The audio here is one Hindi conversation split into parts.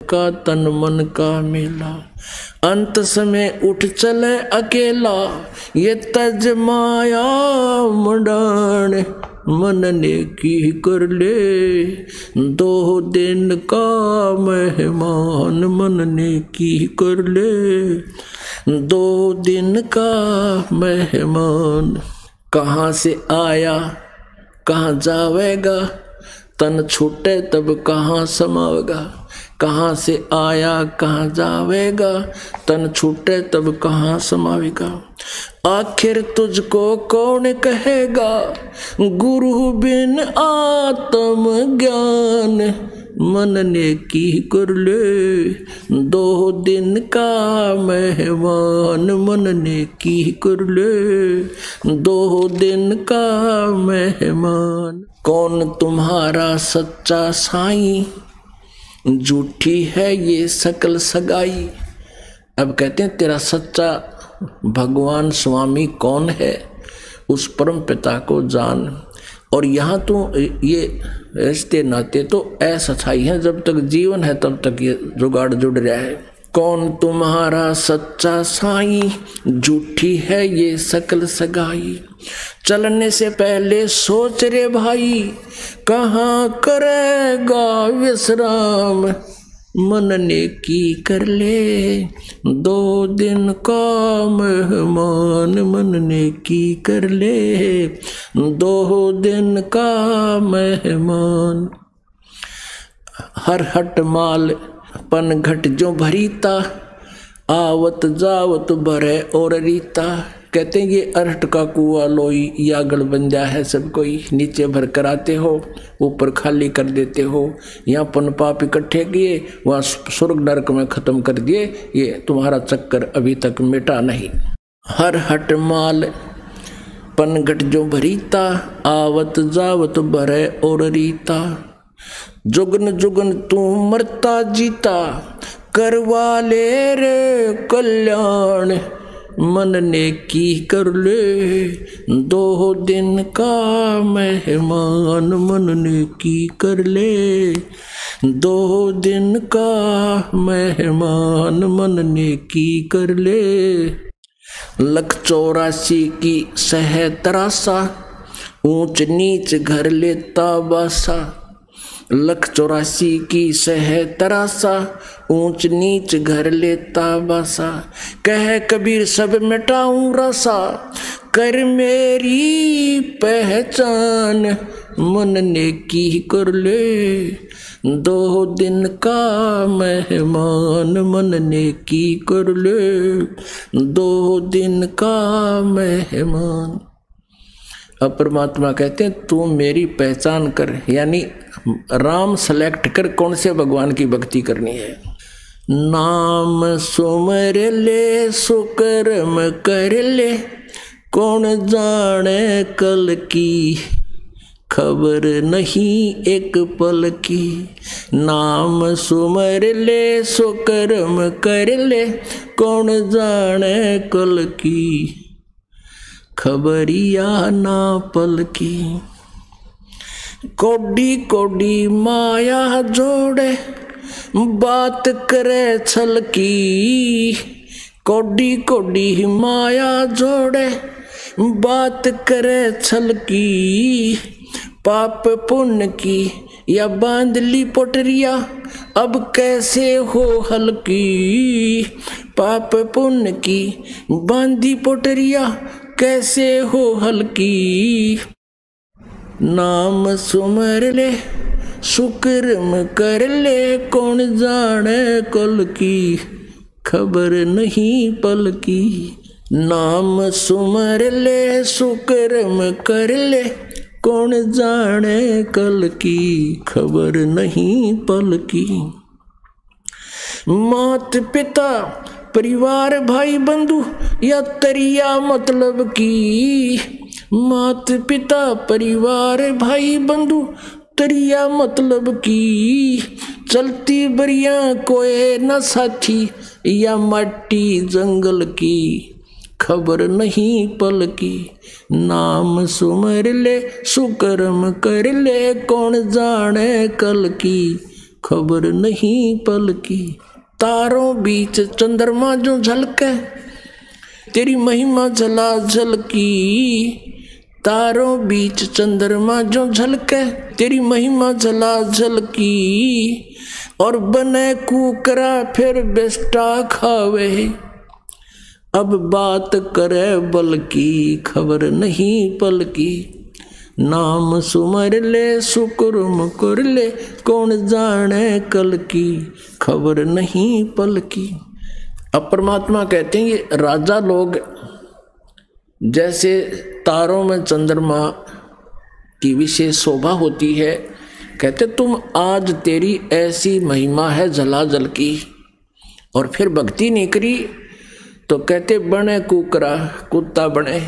का तन मन का मेला, अंत समय उठ चले अकेला, ये तज माया मुंडान, मन ने की कर ले, 2 दिन का मेहमान, मन ने की कर ले, 2 दिन का मेहमान। कहाँ से आया कहाँ जावेगा, तन छूटे तब कहाँ समावेगा। कहाँ से आया कहाँ जावेगा, तन छूटे तब कहाँ समावेगा। आखिर तुझको कौन कहेगा, गुरु बिन आत्म ज्ञान, मन ने की कर ले, 2 दिन का मेहमान, मन ने की कर ले, 2 दिन का मेहमान। कौन तुम्हारा सच्चा साईं, झूठी है ये सकल सगाई। अब कहते हैं तेरा सच्चा भगवान स्वामी कौन है, उस परम पिता को जान। और यहाँ तो ये रिश्ते नाते तो असच्छाई है, जब तक जीवन है तब तक ये जुगाड़ जुड़ रहा है। कौन तुम्हारा सच्चा साईं, झूठी है ये सकल सगाई। चलने से पहले सोच रे भाई, कहाँ करेगा विश्राम, मन ने की कर ले, 2 दिन का मेहमान, मन ने की कर ले, 2 दिन का मेहमान। हर हट माल पन घट जो भरीता, आवत जावत भरे और रीता। कहते हैं ये अरहट का कुआ लोई या गढ़ बन जा है सब कोई, नीचे भर कर आते हो ऊपर खाली कर देते हो। यहाँ पन पाप इकट्ठे किए वहाँ स्वर्ग नरक में खत्म कर दिए, ये तुम्हारा चक्कर अभी तक मिटा नहीं। हर हट माल पन घट जो भरीता, आवत जावत भरे और रीता। जुगन जुगन तू मरता जीता, करवा ले रे कल्याण, मन ने की कर ले, 2 दिन का मेहमान, मन ने की कर ले, 2 दिन का मेहमान, मन ने की कर ले। 184 की सह तरासा, ऊंच नीच घर लेता बासा। 184 की सह तरासा, ऊंच नीच घर लेता बासा। कह कबीर सब मिटाऊं रसा, कर मेरी पहचान, मन ने की कर ले, 2 दिन का मेहमान, मन ने की कर ले, 2 दिन का मेहमान। अब परमात्मा कहते हैं तू मेरी पहचान कर, यानी राम सेलेक्ट कर कौन से भगवान की भक्ति करनी है। नाम सुमर ले सुकर्म कर ले, कौन जाने कल की, खबर नहीं एक पल की। नाम सुमर ले सुकर्म कर ले, कौन जाने कल की, खबरिया ना पल की। कोडी कोडी माया जोड़े, बात करे छल की। कोडी कोडी माया जोड़े, बात करे छल की। पाप पुण्य की या बांध ली पोटरिया, अब कैसे हो हल्की। पाप पुण्य की बांधी पोटरिया, कैसे हो हल्की। नाम सुमर ले सुकर्म कर ले, कौन जाने कल की, खबर नहीं पल की। नाम सुमर ले सुकर्म कर ले, कौन जाने कल की, खबर नहीं पल की। मात पिता परिवार भाई बंधु या तरिया मतलब की। मात पिता परिवार भाई बंधु तरिया मतलब की। चलती बरिया कोई न साथी या मट्टी जंगल की, खबर नहीं पल की। नाम सुमर ले सुकर्म कर ले, कौन जाने कल की, खबर नहीं पल की। तारों बीच चंद्रमा जो झलके, तेरी महिमा झलाझल की। तारों बीच चंद्रमा जो झलके, तेरी महिमा झलाझल की। और बने कुकरा फिर बेस्टा खावे, अब बात करे बल की, खबर नहीं पल की। नाम सुमर ले सुकुर्म कर ले, कौन जाने कल की, खबर नहीं पल की। अब परमात्मा कहते हैं ये राजा लोग जैसे तारों में चंद्रमा की विशेष शोभा होती है, कहते तुम आज तेरी ऐसी महिमा है झलाझल की, और फिर भक्ति नहीं करी तो कहते बने कुकरा कुत्ता बने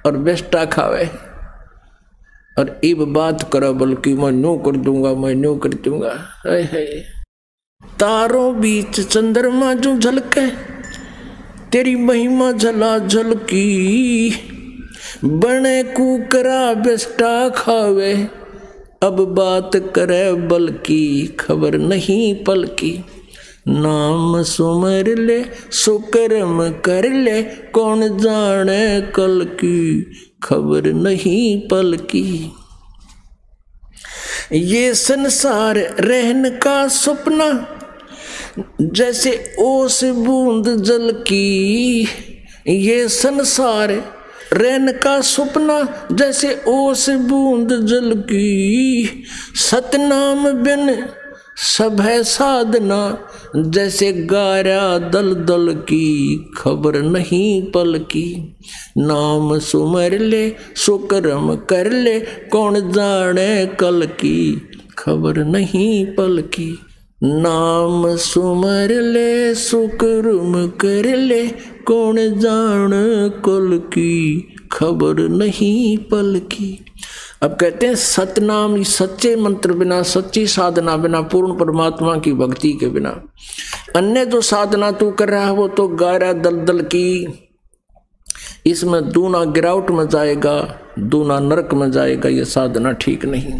और बेस्टा खावे, और इब बात करो बल्कि मैं न्यू कर दूंगा, मैं न्यू कर दूंगा। तारों बीच चंद्रमा जो झलके, तेरी महिमा झलाझल की। बने कुकरा बेस्टा खावे, अब बात करे बल की, खबर नहीं पल की। नाम सुमर ले सुकर्म कर ले, कौन जाने कल की, खबर नहीं पल की। ये संसार रहन का सपना, जैसे ओस बूंद जल की। ये संसार रहन का सपना, जैसे ओस बूंद जल की। सतनाम बिन सब है साधना, जैसे गारा दल दल की, खबर नहीं पल की। नाम सुमर ले सुकर्म कर ले, कौन जाने कल की, खबर नहीं पल की। नाम सुमर ले सुकर्म कर ले, कौन जाने कल की, खबर नहीं पल की। अब कहते हैं सतनाम, सच्चे मंत्र बिना, सच्ची साधना बिना, पूर्ण परमात्मा की भक्ति के बिना, अन्य जो साधना तू कर रहा है वो तो गारा दलदल की, इसमें दूना गिरावट में जाएगा, दूना नरक में जाएगा, ये साधना ठीक नहीं।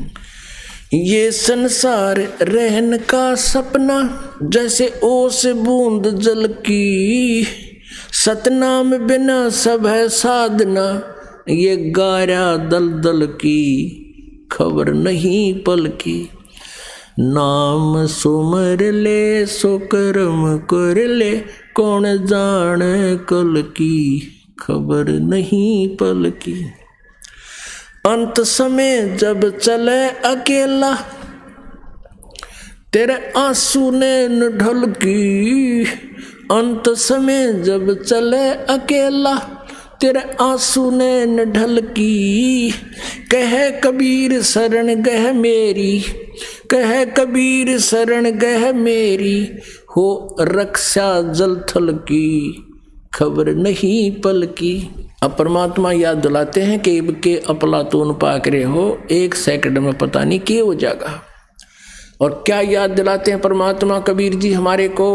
ये संसार रहन का सपना, जैसे ओस बूंद जल की। सतनाम बिना सब है साधना, ये गारा दलदल की, खबर नहीं पल की। नाम सुमर ले सुकर्म कर ले, कौन जाने कल की, खबर नहीं पल की। अंत समय जब चले अकेला, तेरे आंसू ने न ढल की। अंत समय जब चले अकेला, तेरे आंसू ने न ढल की। कहे कबीर शरण गह मेरी, कहे कबीर शरण गह मेरी, हो रक्षा जल थल की, खबर नहीं पल की। अब परमात्मा याद दिलाते हैं कि इबके अपलातून पाक रहे हो, 1 सेकंड में पता नहीं क्या हो जाएगा। और क्या याद दिलाते हैं परमात्मा कबीर जी हमारे को,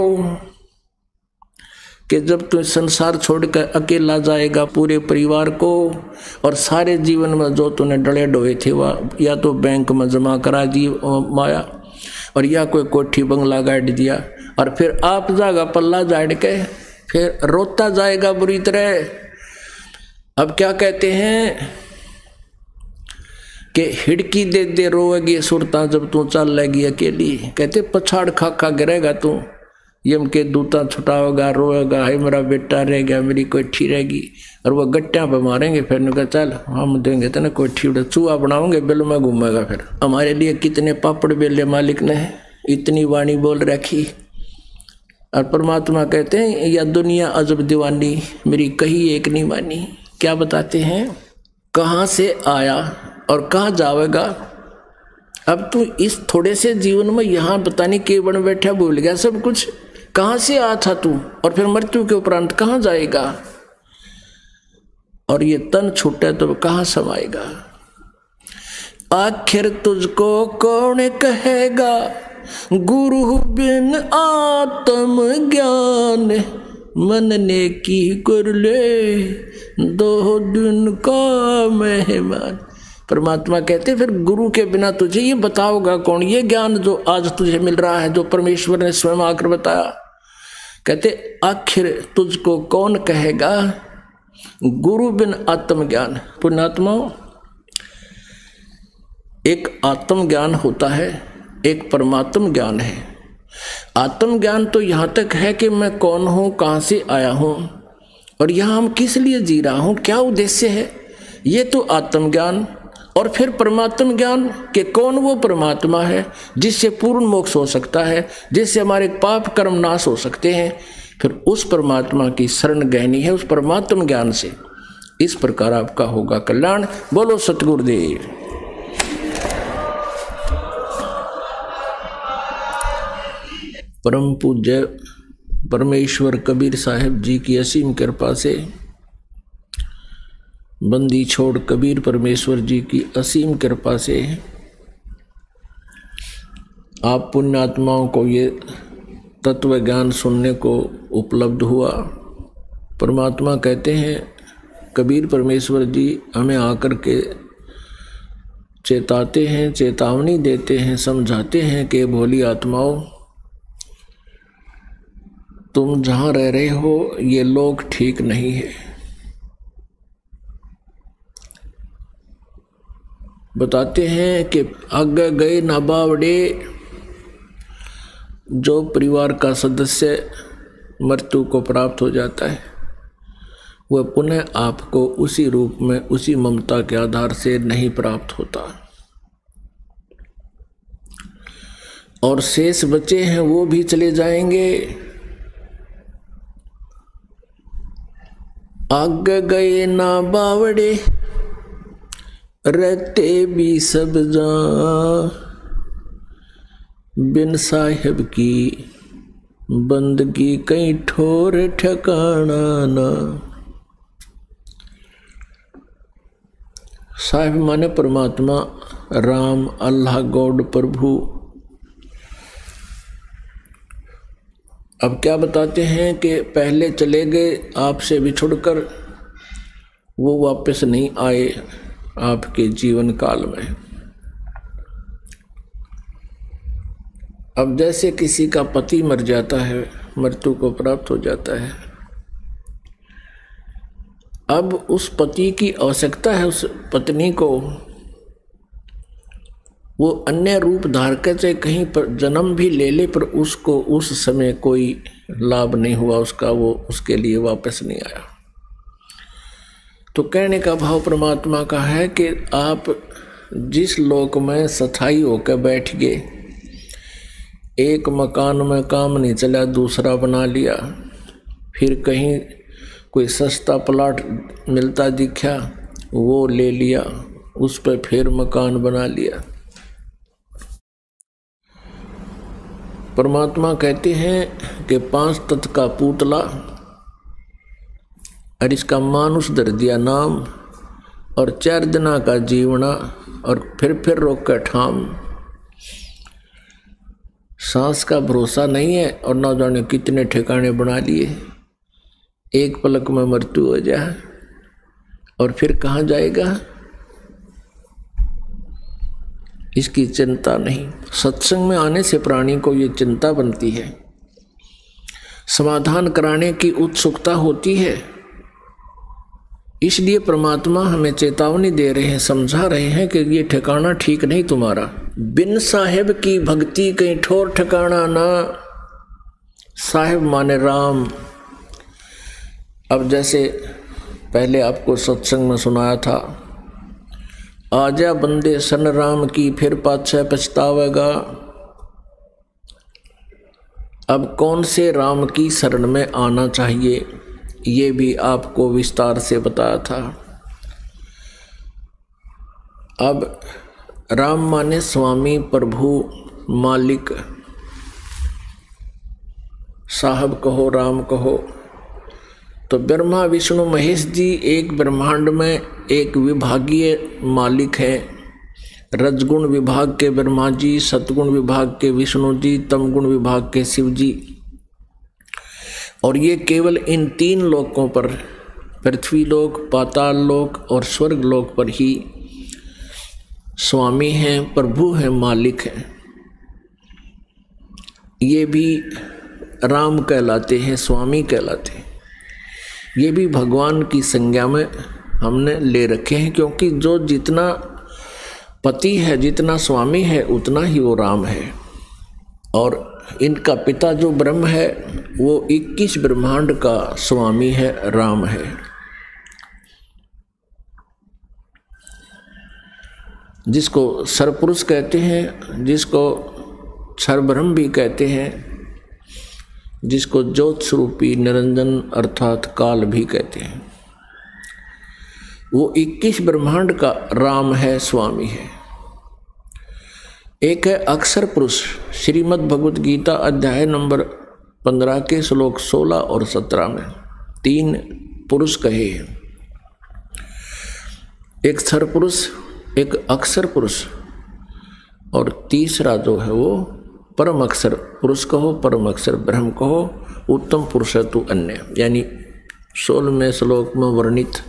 कि जब तू संसार छोड़कर अकेला जाएगा पूरे परिवार को, और सारे जीवन में जो तूने डले डोए थे वह या तो बैंक में जमा करा दी माया, और या कोई कोठी बंगला गाड़ दिया, और फिर आप जाएगा पल्ला झाड़ के, फिर रोता जाएगा बुरी तरह। अब क्या कहते हैं कि हिड़की दे दे रोएगी सुरता, जब तू चल लेगी अकेली। कहते पछाड़ खा खा गिरेगा तू, यम के दूता छुटाओगा, रोएगा, है मेरा बेटा रह गया, मेरी कोठी रहेगी, और वह गट्टियां पे मारेंगे। फिर उनका चल हम देंगे तो ना कोठी उड़े, चूहा बनाओगे, बिल में घूमेगा। फिर हमारे लिए कितने पापड़ बेले मालिक ने इतनी वाणी बोल रखी। और परमात्मा कहते हैं या दुनिया अजब दीवानी, मेरी कही एक नहीं मानी। क्या बताते हैं, कहाँ से आया और कहाँ जाएगा। अब तू इस थोड़े से जीवन में यहाँ पता नहीं के बन बैठा, भूल गया सब कुछ। कहाँ से आया था तू, और फिर मृत्यु के उपरांत कहाँ जाएगा, और ये तन छूटे तो कहाँ समाएगा। आखिर तुझको कौन कहेगा, गुरु बिन आत्म ज्ञान, मन ने की कर ले 2 दिन का मेहमान। परमात्मा कहते फिर गुरु के बिना तुझे ये बताओगा कौन? ये ज्ञान जो आज तुझे मिल रहा है, जो परमेश्वर ने स्वयं आकर बताया, कहते आखिर तुझको कौन कहेगा गुरु बिन आत्मज्ञान। पुण्यात्माओं, एक आत्मज्ञान होता है, एक परमात्म ज्ञान है। आत्मज्ञान तो यहाँ तक है कि मैं कौन हूँ, कहाँ से आया हूँ और यहाँ हम किस लिए जी रहा हूँ, क्या उद्देश्य है, ये तो आत्मज्ञान। और फिर परमात्म ज्ञान कि कौन वो परमात्मा है जिससे पूर्ण मोक्ष हो सकता है, जिससे हमारे पाप कर्म नाश हो सकते हैं। फिर उस परमात्मा की शरण गहनी है, उस परमात्म ज्ञान से। इस प्रकार आपका होगा कल्याण। बोलो सतगुरुदेव। परम पूज्य परमेश्वर कबीर साहिब जी की असीम कृपा से, बंदी छोड़ कबीर परमेश्वर जी की असीम कृपा से आप पुण्यात्माओं को ये तत्व ज्ञान सुनने को उपलब्ध हुआ। परमात्मा कहते हैं, कबीर परमेश्वर जी हमें आकर के चेताते हैं, चेतावनी देते हैं, समझाते हैं कि भोली आत्माओं, तुम जहाँ रह रहे हो ये लोग ठीक नहीं है। बताते हैं कि आगे गए ना बावड़े, जो परिवार का सदस्य मृत्यु को प्राप्त हो जाता है वह पुनः आपको उसी रूप में, उसी ममता के आधार से नहीं प्राप्त होता। और शेष बचे हैं वो भी चले जाएंगे। आगे गए ना बावड़े, रहते भी सब जहाँ, बिन साहिब की बंदगी कहीं ठोर ठिकाना ना। साहिब माने परमात्मा, राम, अल्लाह, गॉड, प्रभु। अब क्या बताते हैं कि पहले चले गए आपसे बिछुड़कर, वो वापस नहीं आए आपके जीवन काल में। अब जैसे किसी का पति मर जाता है, मृत्यु को प्राप्त हो जाता है, अब उस पति की आवश्यकता है उस पत्नी को, वो अन्य रूप धार कर चाहे कहीं पर जन्म भी ले ले, पर उसको उस समय कोई लाभ नहीं हुआ उसका, वो उसके लिए वापस नहीं आया। तो कहने का भाव परमात्मा का है कि आप जिस लोक में स्थायी होकर बैठ गए, एक मकान में काम नहीं चला दूसरा बना लिया, फिर कहीं कोई सस्ता प्लॉट मिलता दिखा वो ले लिया, उस पर फिर मकान बना लिया। परमात्मा कहते हैं कि 5 तत्व का पुतला और इसका मानुष धर दिया नाम, और 4 दिना का जीवना और फिर रोक कर ठाम। सांस का भरोसा नहीं है और ना जाने कितने ठिकाने बना लिए, एक पलक में मृत्यु हो जाए और फिर कहाँ जाएगा इसकी चिंता नहीं। सत्संग में आने से प्राणी को ये चिंता बनती है, समाधान कराने की उत्सुकता होती है। इसलिए परमात्मा हमें चेतावनी दे रहे हैं, समझा रहे हैं कि ये ठिकाना ठीक नहीं तुम्हारा। बिन साहेब की भक्ति कहीं ठोर ठिकाना ना। साहेब माने राम। अब जैसे पहले आपको सत्संग में सुनाया था, आजा बंदे सन राम की फिर पाछे पछतावेगा। अब कौन से राम की शरण में आना चाहिए ये भी आपको विस्तार से बताया था। अब राम माने स्वामी, प्रभु, मालिक, साहब कहो, राम कहो। तो ब्रह्मा विष्णु महेश जी एक ब्रह्मांड में एक विभागीय मालिक हैं। रजगुण विभाग के ब्रह्मा जी, सतगुण विभाग के विष्णु जी, तमगुण विभाग के शिव जी। और ये केवल इन 3 लोकों पर, पृथ्वी लोक, पाताल लोक और स्वर्ग लोक पर ही स्वामी हैं, प्रभु हैं, मालिक हैं, ये भी राम कहलाते हैं, स्वामी कहलाते हैं। ये भी भगवान की संज्ञा में हमने ले रखे हैं, क्योंकि जो जितना पति है, जितना स्वामी है, उतना ही वो राम है। और इनका पिता जो ब्रह्म है वो 21 ब्रह्मांड का स्वामी है, राम है। जिसको सरपुरुष कहते हैं, जिसको क्षरब्रह्म भी कहते हैं, जिसको ज्योत स्वरूपी निरंजन अर्थात काल भी कहते हैं, वो 21 ब्रह्मांड का राम है, स्वामी है। एक है अक्षर पुरुष, श्रीमद् भगवद गीता अध्याय नंबर 15 के श्लोक 16 और 17 में 3 पुरुष कहे हैं। एक क्षर पुरुष, एक अक्षर पुरुष, और तीसरा जो है वो परम अक्षर पुरुष कहो, परम अक्षर ब्रह्म कहो, उत्तम पुरुष तु अन्य। यानी 16वें श्लोक में वर्णित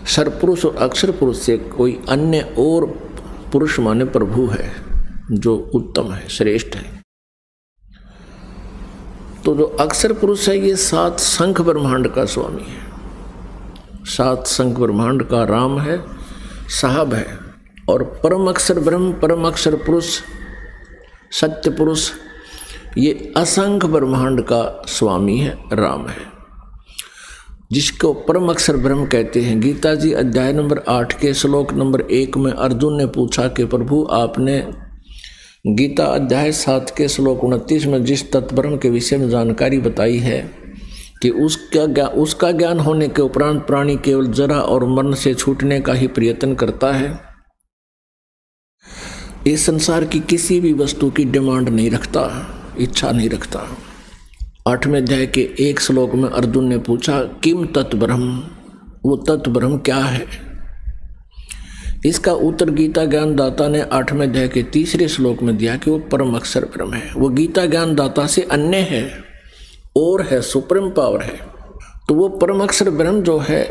सरपुरुष और अक्षर पुरुष से कोई अन्य और पुरुष माने प्रभु है, जो उत्तम है, श्रेष्ठ है। तो जो अक्षर पुरुष है ये 7 शंख ब्रह्मांड का स्वामी है, 7 शंख ब्रह्मांड का राम है, साहब है। और परम अक्षर ब्रह्म, परम अक्षर पुरुष, सत्य पुरुष, ये असंख्य ब्रह्मांड का स्वामी है, राम है, जिसको परम अक्षर ब्रह्म कहते हैं। गीता जी अध्याय नंबर 8 के श्लोक नंबर 1 में अर्जुन ने पूछा कि प्रभु आपने गीता अध्याय 7 के श्लोक 29 में जिस तत्ब्रह्म के विषय में जानकारी बताई है कि उसका ज्ञान होने के उपरांत प्राणी केवल जरा और मरण से छूटने का ही प्रयत्न करता है, इस संसार की किसी भी वस्तु की डिमांड नहीं रखता, इच्छा नहीं रखता। 8वें अध्याय के 1 श्लोक में अर्जुन ने पूछा किम तत्ब्रह्म, वो तत्ब्रह्म क्या है। इसका उत्तर गीता ज्ञानदाता ने 8वें अध्याय के 3 श्लोक में दिया कि वो परम अक्षर ब्रह्म है। वो गीता ज्ञानदाता से अन्य है और है, सुप्रीम पावर है। तो वो परम अक्षर ब्रह्म जो है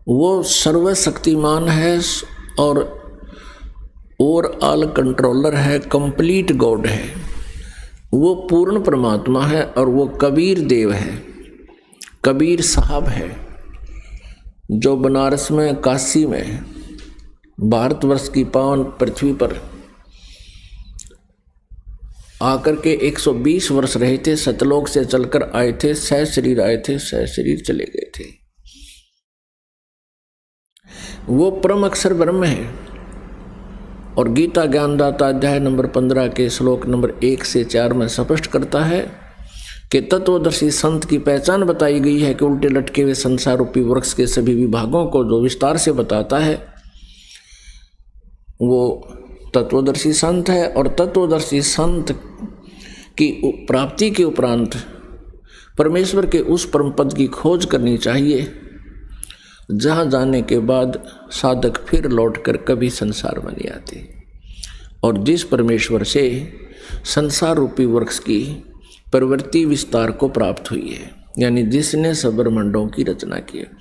वो सर्वशक्तिमान है और ऑल कंट्रोलर है, कंप्लीट गॉड है। वो पूर्ण परमात्मा है और वो कबीर देव है, कबीर साहब है, जो बनारस में, काशी में, भारतवर्ष की पावन पृथ्वी पर आकर के 120 वर्ष रहे थे। सतलोक से चलकर आए थे, सह शरीर आए थे, सह शरीर चले गए थे। वो परम अक्षर ब्रह्म है। और गीता ज्ञानदाता अध्याय नंबर 15 के श्लोक नंबर 1 से 4 में स्पष्ट करता है कि तत्वदर्शी संत की पहचान बताई गई है कि उल्टे लटके हुए संसार रूपी वृक्ष के सभी विभागों को जो विस्तार से बताता है वो तत्वदर्शी संत है। और तत्वदर्शी संत की प्राप्ति के उपरांत परमेश्वर के उस परम पद की खोज करनी चाहिए, जहाँ जाने के बाद साधक फिर लौटकर कभी संसार में नहीं आते। और जिस परमेश्वर से संसार रूपी वृक्ष की प्रवृत्ति विस्तार को प्राप्त हुई है, यानी जिसने सब ब्रह्मांडों की रचना की है,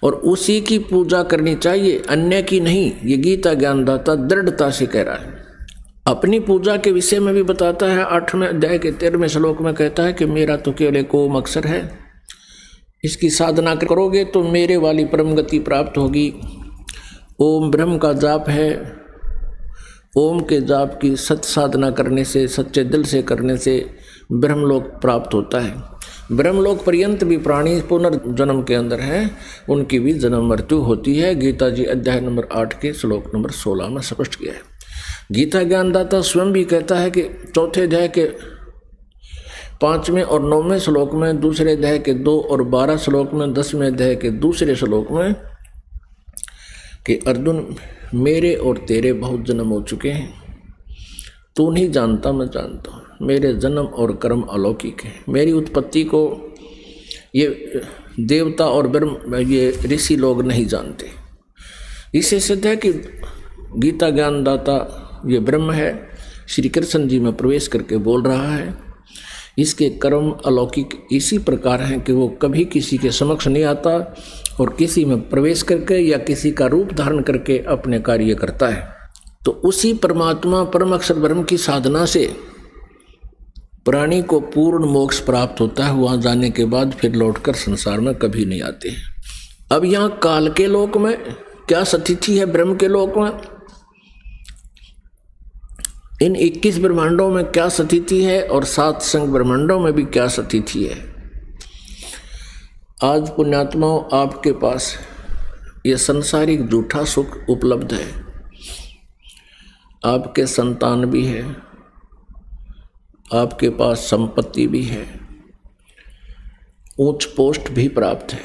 और उसी की पूजा करनी चाहिए, अन्य की नहीं। ये गीता ज्ञानदाता दृढ़ता से कह रहा है। अपनी पूजा के विषय में भी बताता है। 8वें अध्याय के 13वें श्लोक में कहता है कि मेरा तो केवल एक ओम अक्षर है, इसकी साधना करोगे तो मेरे वाली परम गति प्राप्त होगी। ओम ब्रह्म का जाप है। ओम के जाप की सत साधना करने से, सच्चे दिल से करने से ब्रह्मलोक प्राप्त होता है। ब्रह्मलोक पर्यंत भी प्राणी पुनर्जन्म के अंदर है, उनकी भी जन्म मृत्यु होती है। गीता जी अध्याय नंबर 8 के श्लोक नंबर 16 में स्पष्ट किया है। गीता ज्ञानदाता स्वयं भी कहता है कि 4थे अध्याय के 5वें और 9वें श्लोक में, दूसरे अध्याय के 2 और 12 श्लोक में, 10वें अध्याय के दूसरे श्लोक में कि अर्जुन मेरे और तेरे बहुत जन्म हो चुके हैं, तू नहीं जानता मैं जानता हूँ। मेरे जन्म और कर्म अलौकिक है। मेरी उत्पत्ति को ये देवता और ब्रह्म, ये ऋषि लोग नहीं जानते। इससे सिद्ध है कि गीता ज्ञानदाता ये ब्रह्म है, श्री कृष्ण जी में प्रवेश करके बोल रहा है। इसके कर्म अलौकिक इसी प्रकार हैं कि वो कभी किसी के समक्ष नहीं आता और किसी में प्रवेश करके या किसी का रूप धारण करके अपने कार्य करता है। तो उसी परमात्मा परम अक्षर ब्रह्म की साधना से प्राणी को पूर्ण मोक्ष प्राप्त होता है। वहां जाने के बाद फिर लौटकर संसार में कभी नहीं आते हैं। अब यहाँ काल के लोक में क्या स्थिति है, ब्रह्म के लोक में इन 21 ब्रह्मांडों में क्या स्थिति है और 7 संग ब्रह्मांडों में भी क्या स्थिति है। आज पुण्यात्माओं आपके पास ये संसारिक झूठा सुख उपलब्ध है, आपके संतान भी है, आपके पास संपत्ति भी है, उच्च पोस्ट भी प्राप्त है।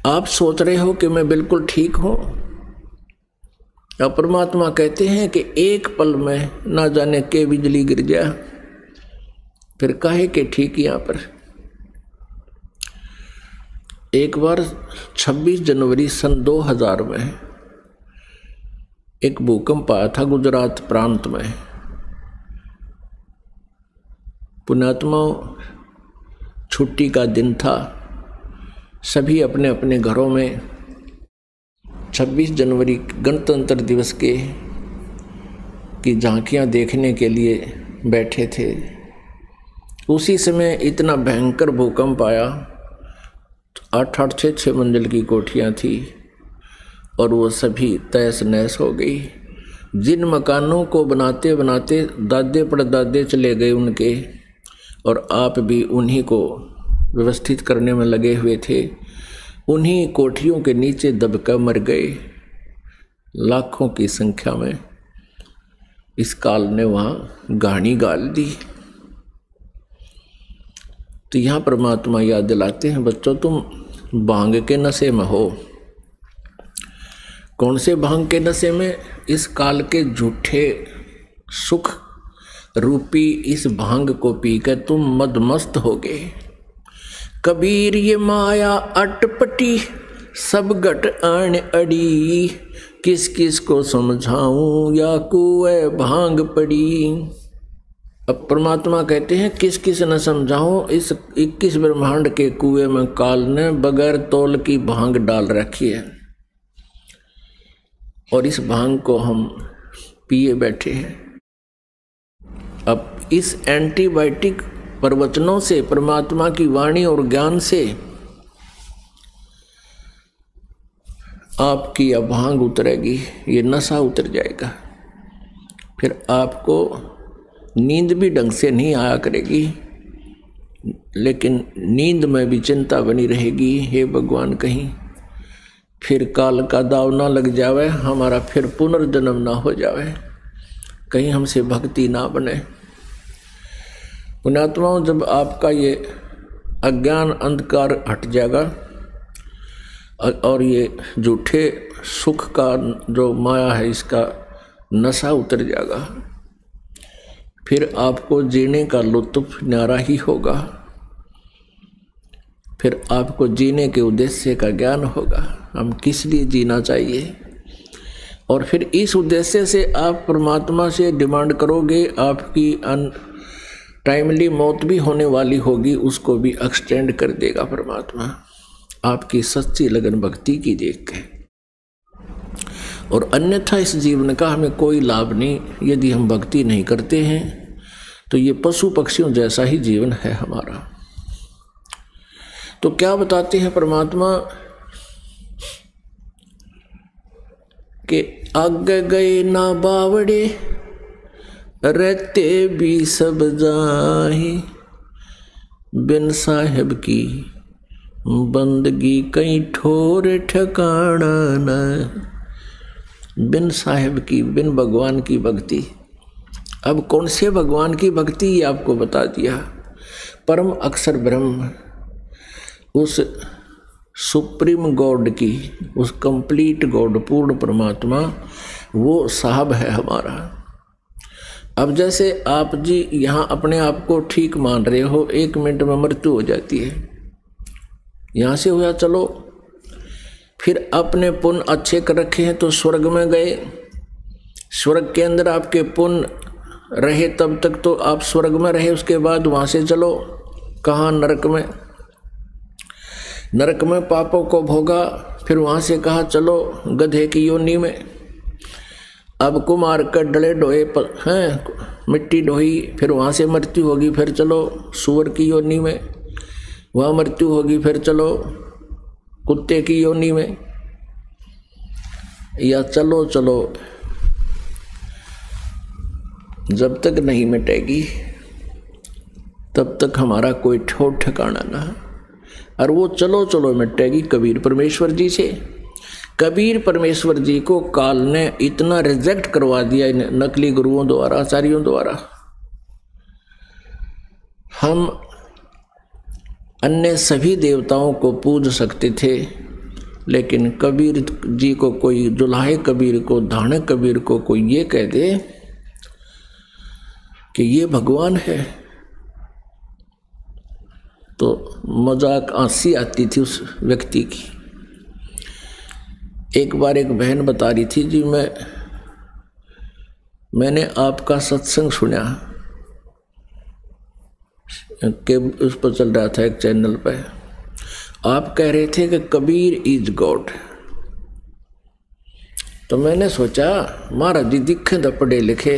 आप सोच रहे हो कि मैं बिल्कुल ठीक हूं। परमात्मा कहते हैं कि एक पल में ना जाने के बिजली गिर जाए, फिर काहे के ठीक। यहां पर एक बार 26 जनवरी सन 2000 में एक भूकंप आया था गुजरात प्रांत में। पुण्यात्माओं छुट्टी का दिन था, सभी अपने अपने घरों में 26 जनवरी गणतंत्र दिवस की झांकियां देखने के लिए बैठे थे। उसी समय इतना भयंकर भूकंप आया, 8-8 6-6 मंजिल की कोठियां थी और वो सभी तहस नहस हो गई। जिन मकानों को बनाते बनाते दादे परदादे चले गए उनके, और आप भी उन्हीं को व्यवस्थित करने में लगे हुए थे, उन्हीं कोठियों के नीचे दबकर मर गए लाखों की संख्या में। इस काल ने वहाँ गाड़ी गाल दी। तो यहाँ परमात्मा याद दिलाते हैं, बच्चों तुम भांग के नशे में हो। कौन से भांग के नशे में? इस काल के झूठे सुख रूपी इस भांग को पीकर तुम मदमस्त हो गए। कबीर ये माया अटपटी सब घट आन अड़ी, किस किस को समझाऊं या कुएं भांग पड़ी। अब परमात्मा कहते हैं किस किस न समझाऊं, इस 21 ब्रह्मांड के कुएं में काल ने बगैर तौल की भांग डाल रखी है और इस भांग को हम पिए बैठे हैं। अब इस एंटीबायोटिक प्रवचनों से, परमात्मा की वाणी और ज्ञान से आपकी यह भांग उतरेगी, ये नशा उतर जाएगा। फिर आपको नींद भी ढंग से नहीं आया करेगी, लेकिन नींद में भी चिंता बनी रहेगी, हे भगवान कहीं फिर काल का दाव ना लग जावे, हमारा फिर पुनर्जन्म ना हो जावे, कहीं हमसे भक्ति ना बने। पुण्यात्माओं जब आपका ये अज्ञान अंधकार हट जाएगा और ये झूठे सुख का जो माया है इसका नशा उतर जाएगा, फिर आपको जीने का लुत्फ न्यारा ही होगा। फिर आपको जीने के उद्देश्य का ज्ञान होगा, हम किस लिए जीना चाहिए। और फिर इस उद्देश्य से आप परमात्मा से डिमांड करोगे, आपकी टाइमली मौत भी होने वाली होगी, उसको भी एक्सटेंड कर देगा परमात्मा, आपकी सच्ची लगन भक्ति की देख के। और अन्यथा इस जीवन का हमें कोई लाभ नहीं। यदि हम भक्ति नहीं करते हैं तो ये पशु पक्षियों जैसा ही जीवन है हमारा। तो क्या बताते हैं परमात्मा कि आगे गए ना बावड़े, रहते भी सब जाही, बिन साहिब की बंदगी कहीं ठोर ठिकाना न। बिन साहिब की, बिन भगवान की भक्ति। अब कौन से भगवान की भक्ति, ये आपको बता दिया। परम अक्षर ब्रह्म, उस सुप्रीम गॉड की, उस कंप्लीट गॉड, पूर्ण परमात्मा, वो साहब है हमारा। अब जैसे आप जी यहाँ अपने आप को ठीक मान रहे हो, 1 मिनट में मृत्यु हो जाती है, यहाँ से हुआ चलो, फिर अपने पुण्य अच्छे कर रखे हैं तो स्वर्ग में गए, स्वर्ग के अंदर आपके पुण्य रहे तब तक तो आप स्वर्ग में रहे, उसके बाद वहाँ से चलो कहाँ, नरक में। नरक में पापों को भोगा, फिर वहां से कहा चलो गधे की योनि में। अब कुमार कर डले ढोए हैं, मिट्टी ढोई, फिर वहां से मृत्यु होगी, फिर चलो सूअर की योनि में, वहां मृत्यु होगी, फिर चलो कुत्ते की योनि में। या चलो चलो जब तक नहीं मिटेगी तब तक हमारा कोई ठोर ठिकाना ना। और वो चलो चलो मिटेगी कबीर परमेश्वर जी से। कबीर परमेश्वर जी को काल ने इतना रिजेक्ट करवा दिया इन नकली गुरुओं द्वारा, आचार्यों द्वारा। हम अन्य सभी देवताओं को पूज सकते थे, लेकिन कबीर जी को कोई जुलाहे कबीर को, धाने कबीर को कोई ये कह दे कि ये भगवान है, तो मजाक हंसी आती थी उस व्यक्ति की। एक बार एक बहन बता रही थी, जी मैंने आपका सत्संग सुना कि उस पर चल रहा था एक चैनल पे, आप कह रहे थे कि कबीर इज गॉड। तो मैंने सोचा महाराज जी दिखे तो पढ़े लिखे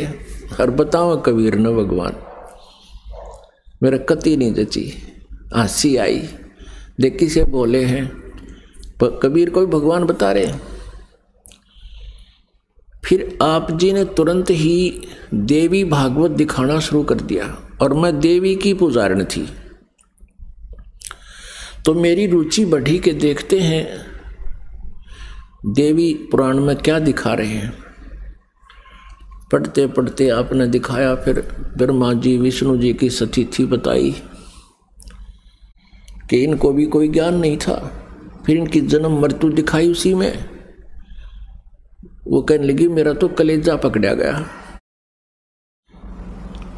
और बताओ कबीर न भगवान। मेरा कति नहीं जची, हंसी आई। देखी से बोले हैं पर कबीर को भी भगवान बता रहे। फिर आप जी ने तुरंत ही देवी भागवत दिखाना शुरू कर दिया, और मैं देवी की पुजारन थी, तो मेरी रुचि बढ़ी के देखते हैं देवी पुराण में क्या दिखा रहे हैं। पढ़ते पढ़ते आपने दिखाया, फिर ब्रह्मा जी विष्णु जी की सतीथि बताई कि इनको भी कोई ज्ञान नहीं था। फिर इनकी जन्म मृत्यु दिखाई उसी में। वो कहने लगी मेरा तो कलेजा पकड़ा गया।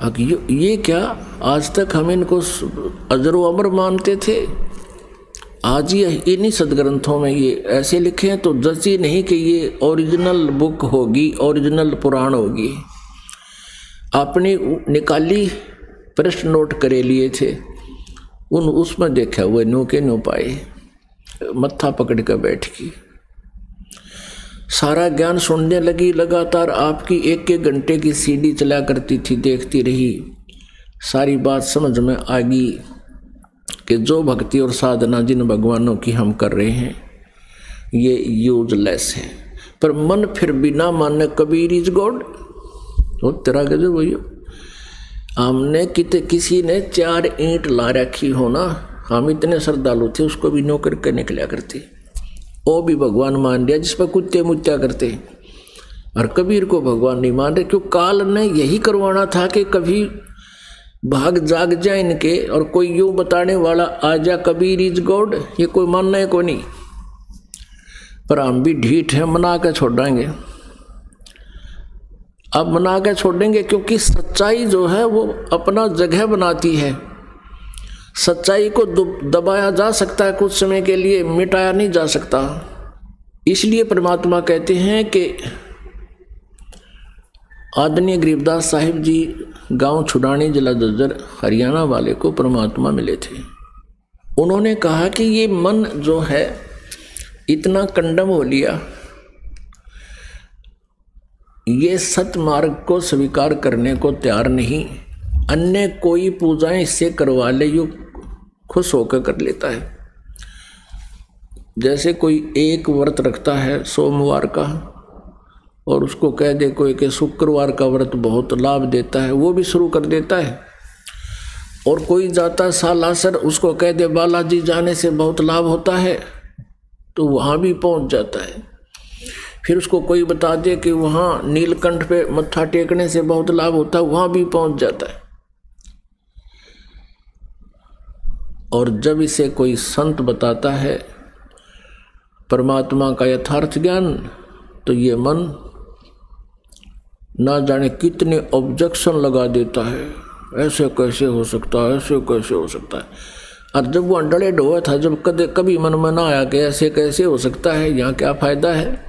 अब ये क्या, आज तक हम इनको अजरो अमर मानते थे, आज ये इन्हीं सदग्रंथों में ये ऐसे लिखे हैं, तो जची नहीं कि ये ओरिजिनल बुक होगी, ओरिजिनल पुराण होगी। आपने निकाली, प्रश्न नोट करे लिए थे, उसमें देखा वो नो के नो पाए, मत्था पकड़ कर बैठ गई। सारा ज्ञान सुनने लगी, लगातार आपकी एक एक घंटे की सीडी चला करती थी, देखती रही। सारी बात समझ में आ गई कि जो भक्ति और साधना जिन भगवानों की हम कर रहे हैं ये यूजलेस है। पर मन फिर बिना माने कबीर इज गॉड, वो तेरा गजब भैया। हमने किसी ने 4 ईंट ला रखी हो ना, हम इतने श्रद्धालु थे, उसको भी नौकर कर निकला करते, वो भी भगवान मान लिया, जिस पर कुत्ते मुत्या करते। और कबीर को भगवान नहीं मान रहे, क्यों काल ने यही करवाना था कि कभी भाग जाग जाए इनके, और कोई यूं बताने वाला आ जा कबीर इज गॉड, ये कोई मानना है को नहीं। पर हम भी ढीठ हैं, मना के छोड़ेंगे। अब मना के छोड़ेंगे क्योंकि सच्चाई जो है वो अपना जगह बनाती है। सच्चाई को दबाया जा सकता है कुछ समय के लिए, मिटाया नहीं जा सकता। इसलिए परमात्मा कहते हैं कि आदरणीय गरीबदास साहिब जी गांव छुड़ानी जिला जज्जर हरियाणा वाले को परमात्मा मिले थे। उन्होंने कहा कि ये मन जो है इतना कंडम हो लिया, ये सतमार्ग को स्वीकार करने को तैयार नहीं, अन्य कोई पूजाएं इससे करवा ले यो खुश होकर कर लेता है। जैसे कोई एक व्रत रखता है सोमवार का, और उसको कह दे कोई कि शुक्रवार का व्रत बहुत लाभ देता है, वो भी शुरू कर देता है। और कोई जाता सालासर, उसको कह दे बालाजी जाने से बहुत लाभ होता है, तो वहाँ भी पहुँच जाता है। फिर उसको कोई बता दे कि वहाँ नीलकंठ पे मत्था टेकने से बहुत लाभ होता है, वहाँ भी पहुँच जाता है। और जब इसे कोई संत बताता है परमात्मा का यथार्थ ज्ञान, तो ये मन ना जाने कितने ऑब्जेक्शन लगा देता है, ऐसे कैसे हो सकता है, ऐसे कैसे हो सकता है। और जब वो अंडड़े ढोया था, जब कभी मन में ना आया कि ऐसे कैसे हो सकता है, यहाँ क्या फायदा है।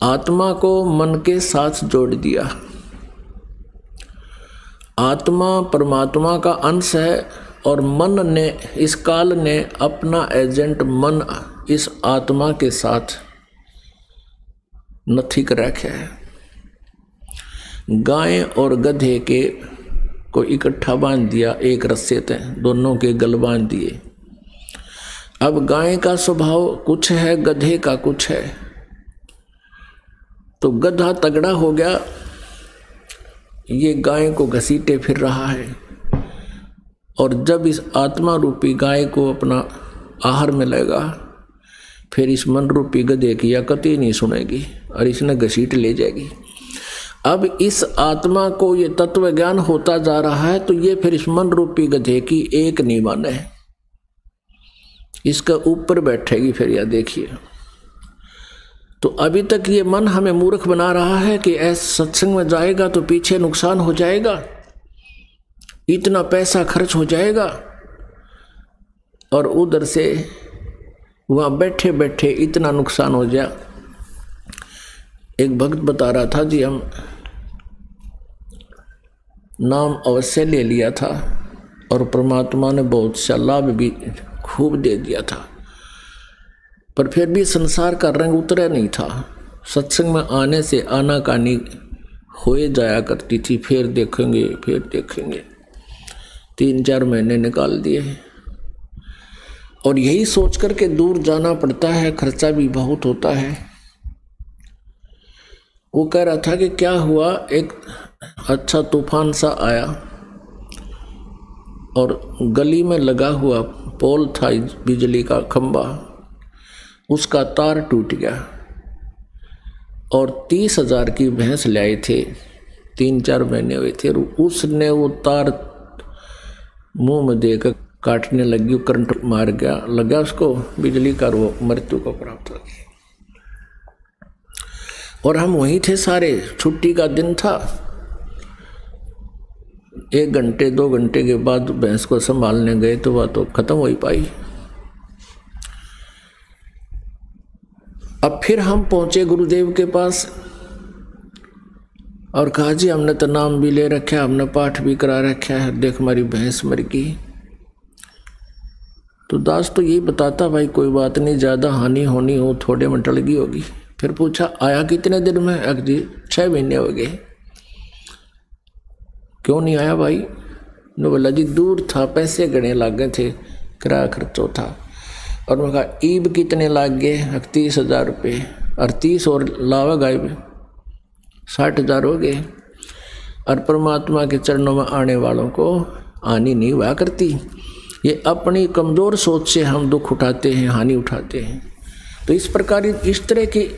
आत्मा को मन के साथ जोड़ दिया, आत्मा परमात्मा का अंश है और मन ने, इस काल ने अपना एजेंट मन इस आत्मा के साथ नथी कर रखा है। गाय और गधे के को इकट्ठा बांध दिया एक रस्से ते, दोनों के गल बांध दिए। अब गाय का स्वभाव कुछ है, गधे का कुछ है। तो गधा तगड़ा हो गया, ये गाय को घसीटे फिर रहा है, और जब इस आत्मा रूपी गाय को अपना आहार मिलेगा, फिर इस मन रूपी गधे की या कतई नहीं सुनेगी और इसने घसीट ले जाएगी। अब इस आत्मा को ये तत्व ज्ञान होता जा रहा है, तो ये फिर इस मन रूपी गधे की एक नहीं माने, इसका ऊपर बैठेगी फिर। या देखिए, तो अभी तक ये मन हमें मूर्ख बना रहा है कि ऐसे सत्संग में जाएगा तो पीछे नुकसान हो जाएगा, इतना पैसा खर्च हो जाएगा, और उधर से वहाँ बैठे बैठे इतना नुकसान हो जाए। एक भक्त बता रहा था जी, हम नाम अवश्य ले लिया था और परमात्मा ने बहुत सा लाभ भी खूब दे दिया था, पर फिर भी संसार का रंग उतरा नहीं था। सत्संग में आने से आनाकानी होए जाया करती थी, फिर देखेंगे फिर देखेंगे, 3-4 महीने निकाल दिए। और यही सोच कर के दूर जाना पड़ता है, खर्चा भी बहुत होता है। वो कह रहा था कि क्या हुआ, एक अच्छा तूफान सा आया और गली में लगा हुआ पोल था बिजली का खंबा, उसका तार टूट गया और 30,000 की भैंस ले आए थे, 3-4 महीने हुए थे। उसने वो तार मुंह में देकर काटने लगी, करंट मार गया, लगा उसको बिजली का, वो मृत्यु को प्राप्त हो गई। और हम वहीं थे सारे, छुट्टी का दिन था। 1 घंटे 2 घंटे के बाद भैंस को संभालने गए तो वह तो खत्म हो ही पाई। अब फिर हम पहुंचे गुरुदेव के पास और कहा जी हमने तो नाम भी ले रखा, हमने पाठ भी करा रखा है, देख हमारी भैंस मर गई। तो दास तो यही बताता, भाई कोई बात नहीं, ज़्यादा हानि होनी हो थोड़े में टल गई होगी। फिर पूछा आया कितने दिन में? अग जी 6 महीने हो गए। क्यों नहीं आया भाई? ने बोला जी दूर था, पैसे गणे लग गए थे, किराया खर्चो था। और मैं कहा ईब कितने लग गए? 30,000 रुपये, और 30 और लावा गायब 60,000 हो गए। और परमात्मा के चरणों में आने वालों को हानि नहीं हुआ करती। ये अपनी कमज़ोर सोच से हम दुख उठाते हैं, हानि उठाते हैं। तो इस प्रकार इस तरह के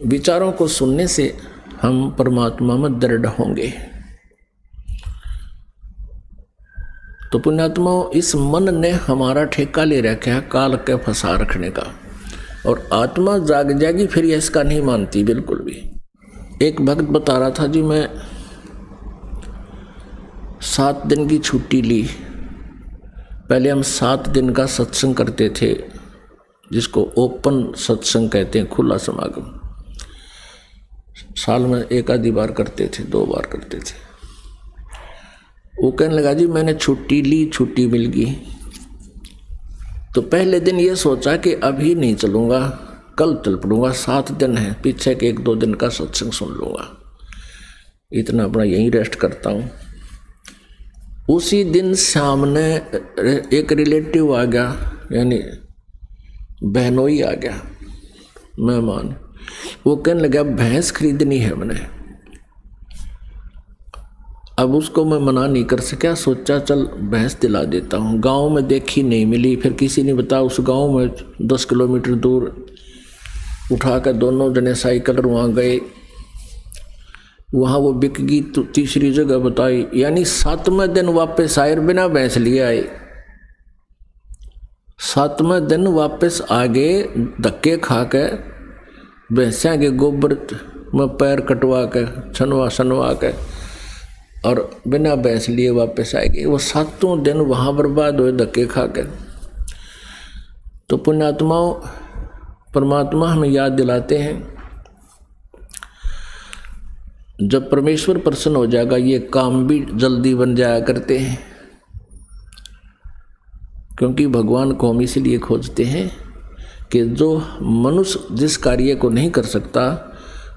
विचारों को सुनने से हम परमात्मा में दृढ़ होंगे। तो पुण्यात्माओं, इस मन ने हमारा ठेका ले रखा है काल के फंसा रखने का, और आत्मा जाग जाएगी फिर ये इसका नहीं मानती बिल्कुल भी। एक भक्त बता रहा था जी, मैं 7 दिन की छुट्टी ली। पहले हम 7 दिन का सत्संग करते थे, जिसको ओपन सत्संग कहते हैं, खुला समागम। साल में 1 आधी बार करते थे, 2 बार करते थे। वो कहने लगा जी मैंने छुट्टी ली, छुट्टी मिल गई। तो पहले दिन ये सोचा कि अभी नहीं चलूँगा, कल चल पड़ूँगा, 7 दिन है, पीछे के 1-2 दिन का सत्संग सुन लूँगा, इतना अपना यहीं रेस्ट करता हूँ। उसी दिन सामने एक रिलेटिव आ गया, यानी बहनोई आ गया, मेहमान। वो कहने लगा भैंस खरीदनी है मैंने। अब उसको मैं मना नहीं कर सका, सोचा चल भैंस दिला देता हूँ। गांव में देखी नहीं मिली, फिर किसी ने बताया उस गांव में 10 किलोमीटर दूर उठाकर दोनों जने साइकिल वहाँ गए, वहाँ वो बिक गई। तो तीसरी जगह बताई, यानी 7वें दिन वापस आए, बिना भैंस लिए आए। 7वें दिन वापस आ गए, धक्के खा के, भैंसा के गोबर में पैर कटवा के, छनवा के, और बिना भैंस लिए वापस आ गए। वो 7वें दिन वहाँ बर्बाद हुए धक्के खा के। तो पुण्यात्माओं, परमात्मा हमें याद दिलाते हैं जब परमेश्वर प्रसन्न हो जाएगा ये काम भी जल्दी बन जाया करते हैं, क्योंकि भगवान को हम इसलिए खोजते हैं कि जो मनुष्य जिस कार्य को नहीं कर सकता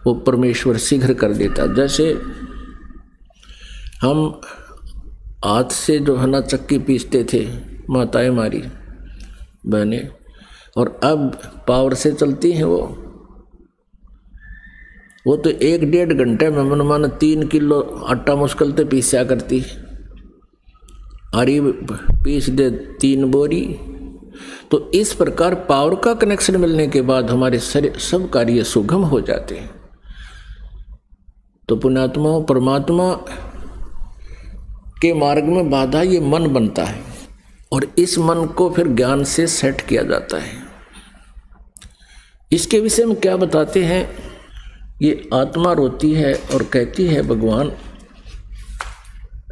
वो परमेश्वर शीघ्र कर देता। जैसे हम हाथ से जो है ना चक्की पीसते थे माताएं हमारी बहनें, और अब पावर से चलती हैं वो तो 1-1.5 घंटे में मनमाना 3 किलो आटा मुश्किल से पीसा करती, अरे पीस दे 3 बोरी। तो इस प्रकार पावर का कनेक्शन मिलने के बाद हमारे सब कार्य सुगम हो जाते हैं। तो पुण्यात्माओं, परमात्मा के मार्ग में बाधा ये मन बनता है, और इस मन को फिर ज्ञान से सेट किया जाता है। इसके विषय में क्या बताते हैं, ये आत्मा रोती है और कहती है भगवान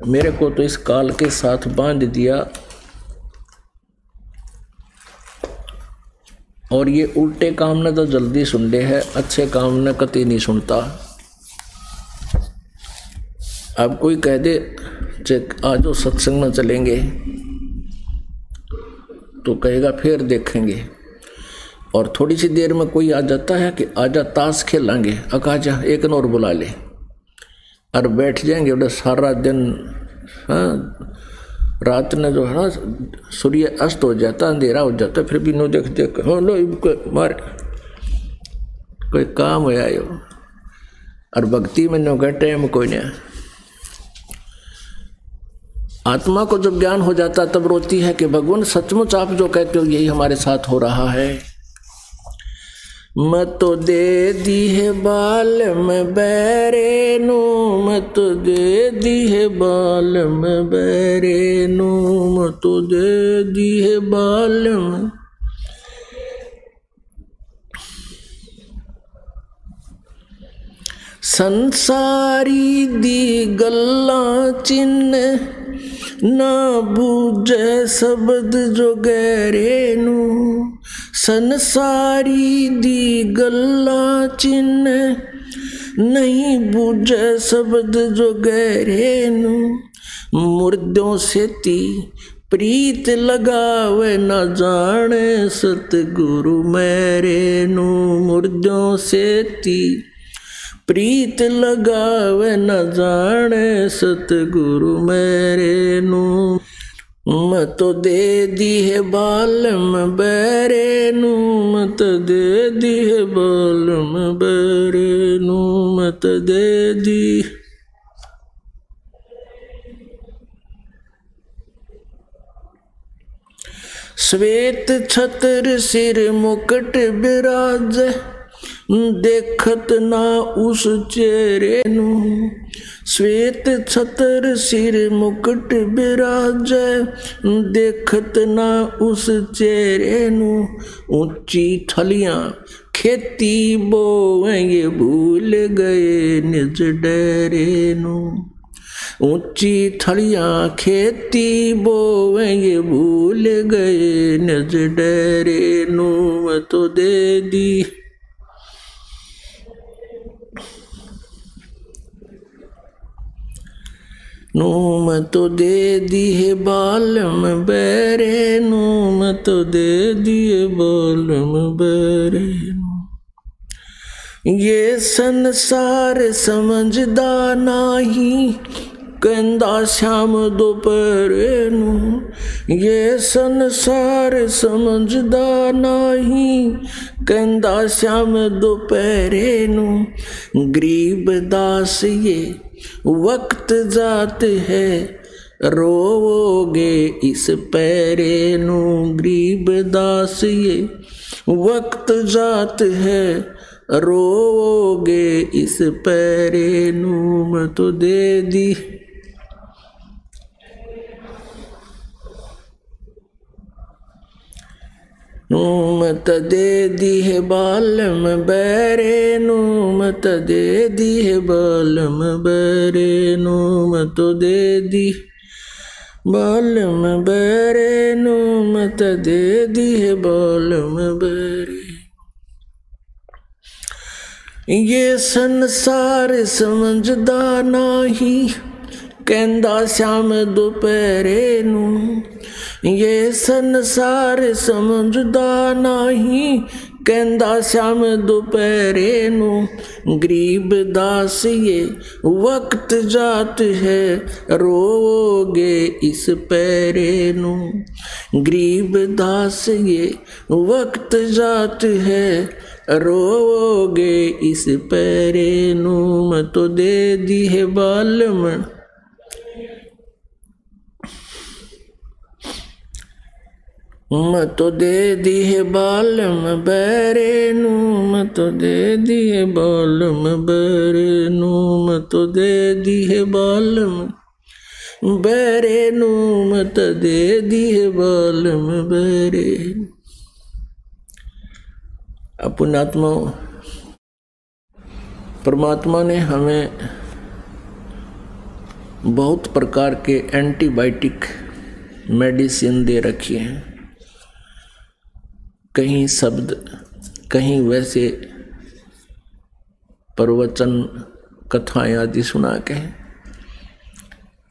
मेरे को तो इस काल के साथ बांध दिया, और ये उल्टे काम ने तो जल्दी सुन ले है, अच्छे काम ने कतई नहीं सुनता। अब कोई कह दे आज सत्संग में चलेंगे तो कहेगा फिर देखेंगे, और थोड़ी सी देर में कोई आ जाता है कि आजा ताश खेलेंगे, अकाजा एक और बुला ले, और बैठ जाएंगे उधर सारा दिन। हाँ, रात में जो है ना सूर्य अस्त हो जाता, अंधेरा हो जाता, फिर भी नो देख देख हो लो मार कोई काम हो आयो, और भक्ति में नो गए टाइम कोई नहीं। आत्मा को जब ज्ञान हो जाता तब रोती है कि भगवान सचमुच आप जो कहते हो यही हमारे साथ हो रहा है। मत तो दे दी है बाल में बैरे नू, मत तो दे दी है बाल में बैरे नू, मत तो दे दी है बाल में। संसारी दी गल्ला चिन्ह ना बूझे शब्द जो गहरे नू, संसारी दी गल्ला चिन्ह नहीं बूझे शब्द जो गहरे नू, मुर्दों से ती प्रीत लगावे न जाने सतगुरु मेरे नू, मुर्दों से ती प्रीत लगावे न जाने सतगुरु मेरे नू। मत तो दे दी है बाल में बैरे नू, मत दे दी है बाल में बैरे नू, मत दे दी। श्वेत छत्र सिर मुकुट विराज देखत ना उस चेहरे नू, श्वेत छत्र सिर मुकुट विराज देखत ना उस चेहरे नू, ऊंची ठलियां खेती बोएंगे भूल गए निज डेरे नू, ऊंची ठलियां खेती बोएंगे भूल गए निज डेरे नू, तो दे दी। नू मत तो दे दी है बाल में बैरे नू, मत तो दे दिए बाल में बैरे नू। ये संसार समझदा नाही कहंदा श्याम दोपहरे नू, ये संसार समझदा नाही कहंदा श्याम दोपहरे नू, गरीब दास ये वक्त जात है रोवोगे इस पैरे नू, गरीब दास ये वक्त जात है रोवोगे इस पैरे नू, मैं तो दे दी। नू मत दे दी है बाल में बैरे नू, मत दे दी है बाल में बैरे नू, मत दे दी बाल में बैरे नू, मत दे दी है बाल में बैरे। ये संसार समझदा नाही, कहंदा श्याम दोपहरे नू। ये संसार समझदा नाही, कहंदा श्याम दोपहरे नू। गरीब दास ये वक्त जात है, रोगे इस पैरे नू। गरीब दास ये वक्त जात है, रोगे इस पैरे नू। मैं तो दे दी है बालम, मैं तो दे दी है बालम बैरे नू। मैं तो दे दी है बालम बैरे नू। मैं तो दे दी है बालम बैरे नू। मैं तो दे दी है बालम बैरे। पुण्यात्मा, परमात्मा ने हमें बहुत प्रकार के एंटीबायोटिक मेडिसिन दे रखी हैं। कहीं शब्द, कहीं वैसे प्रवचन, कथाएं आदि सुना के,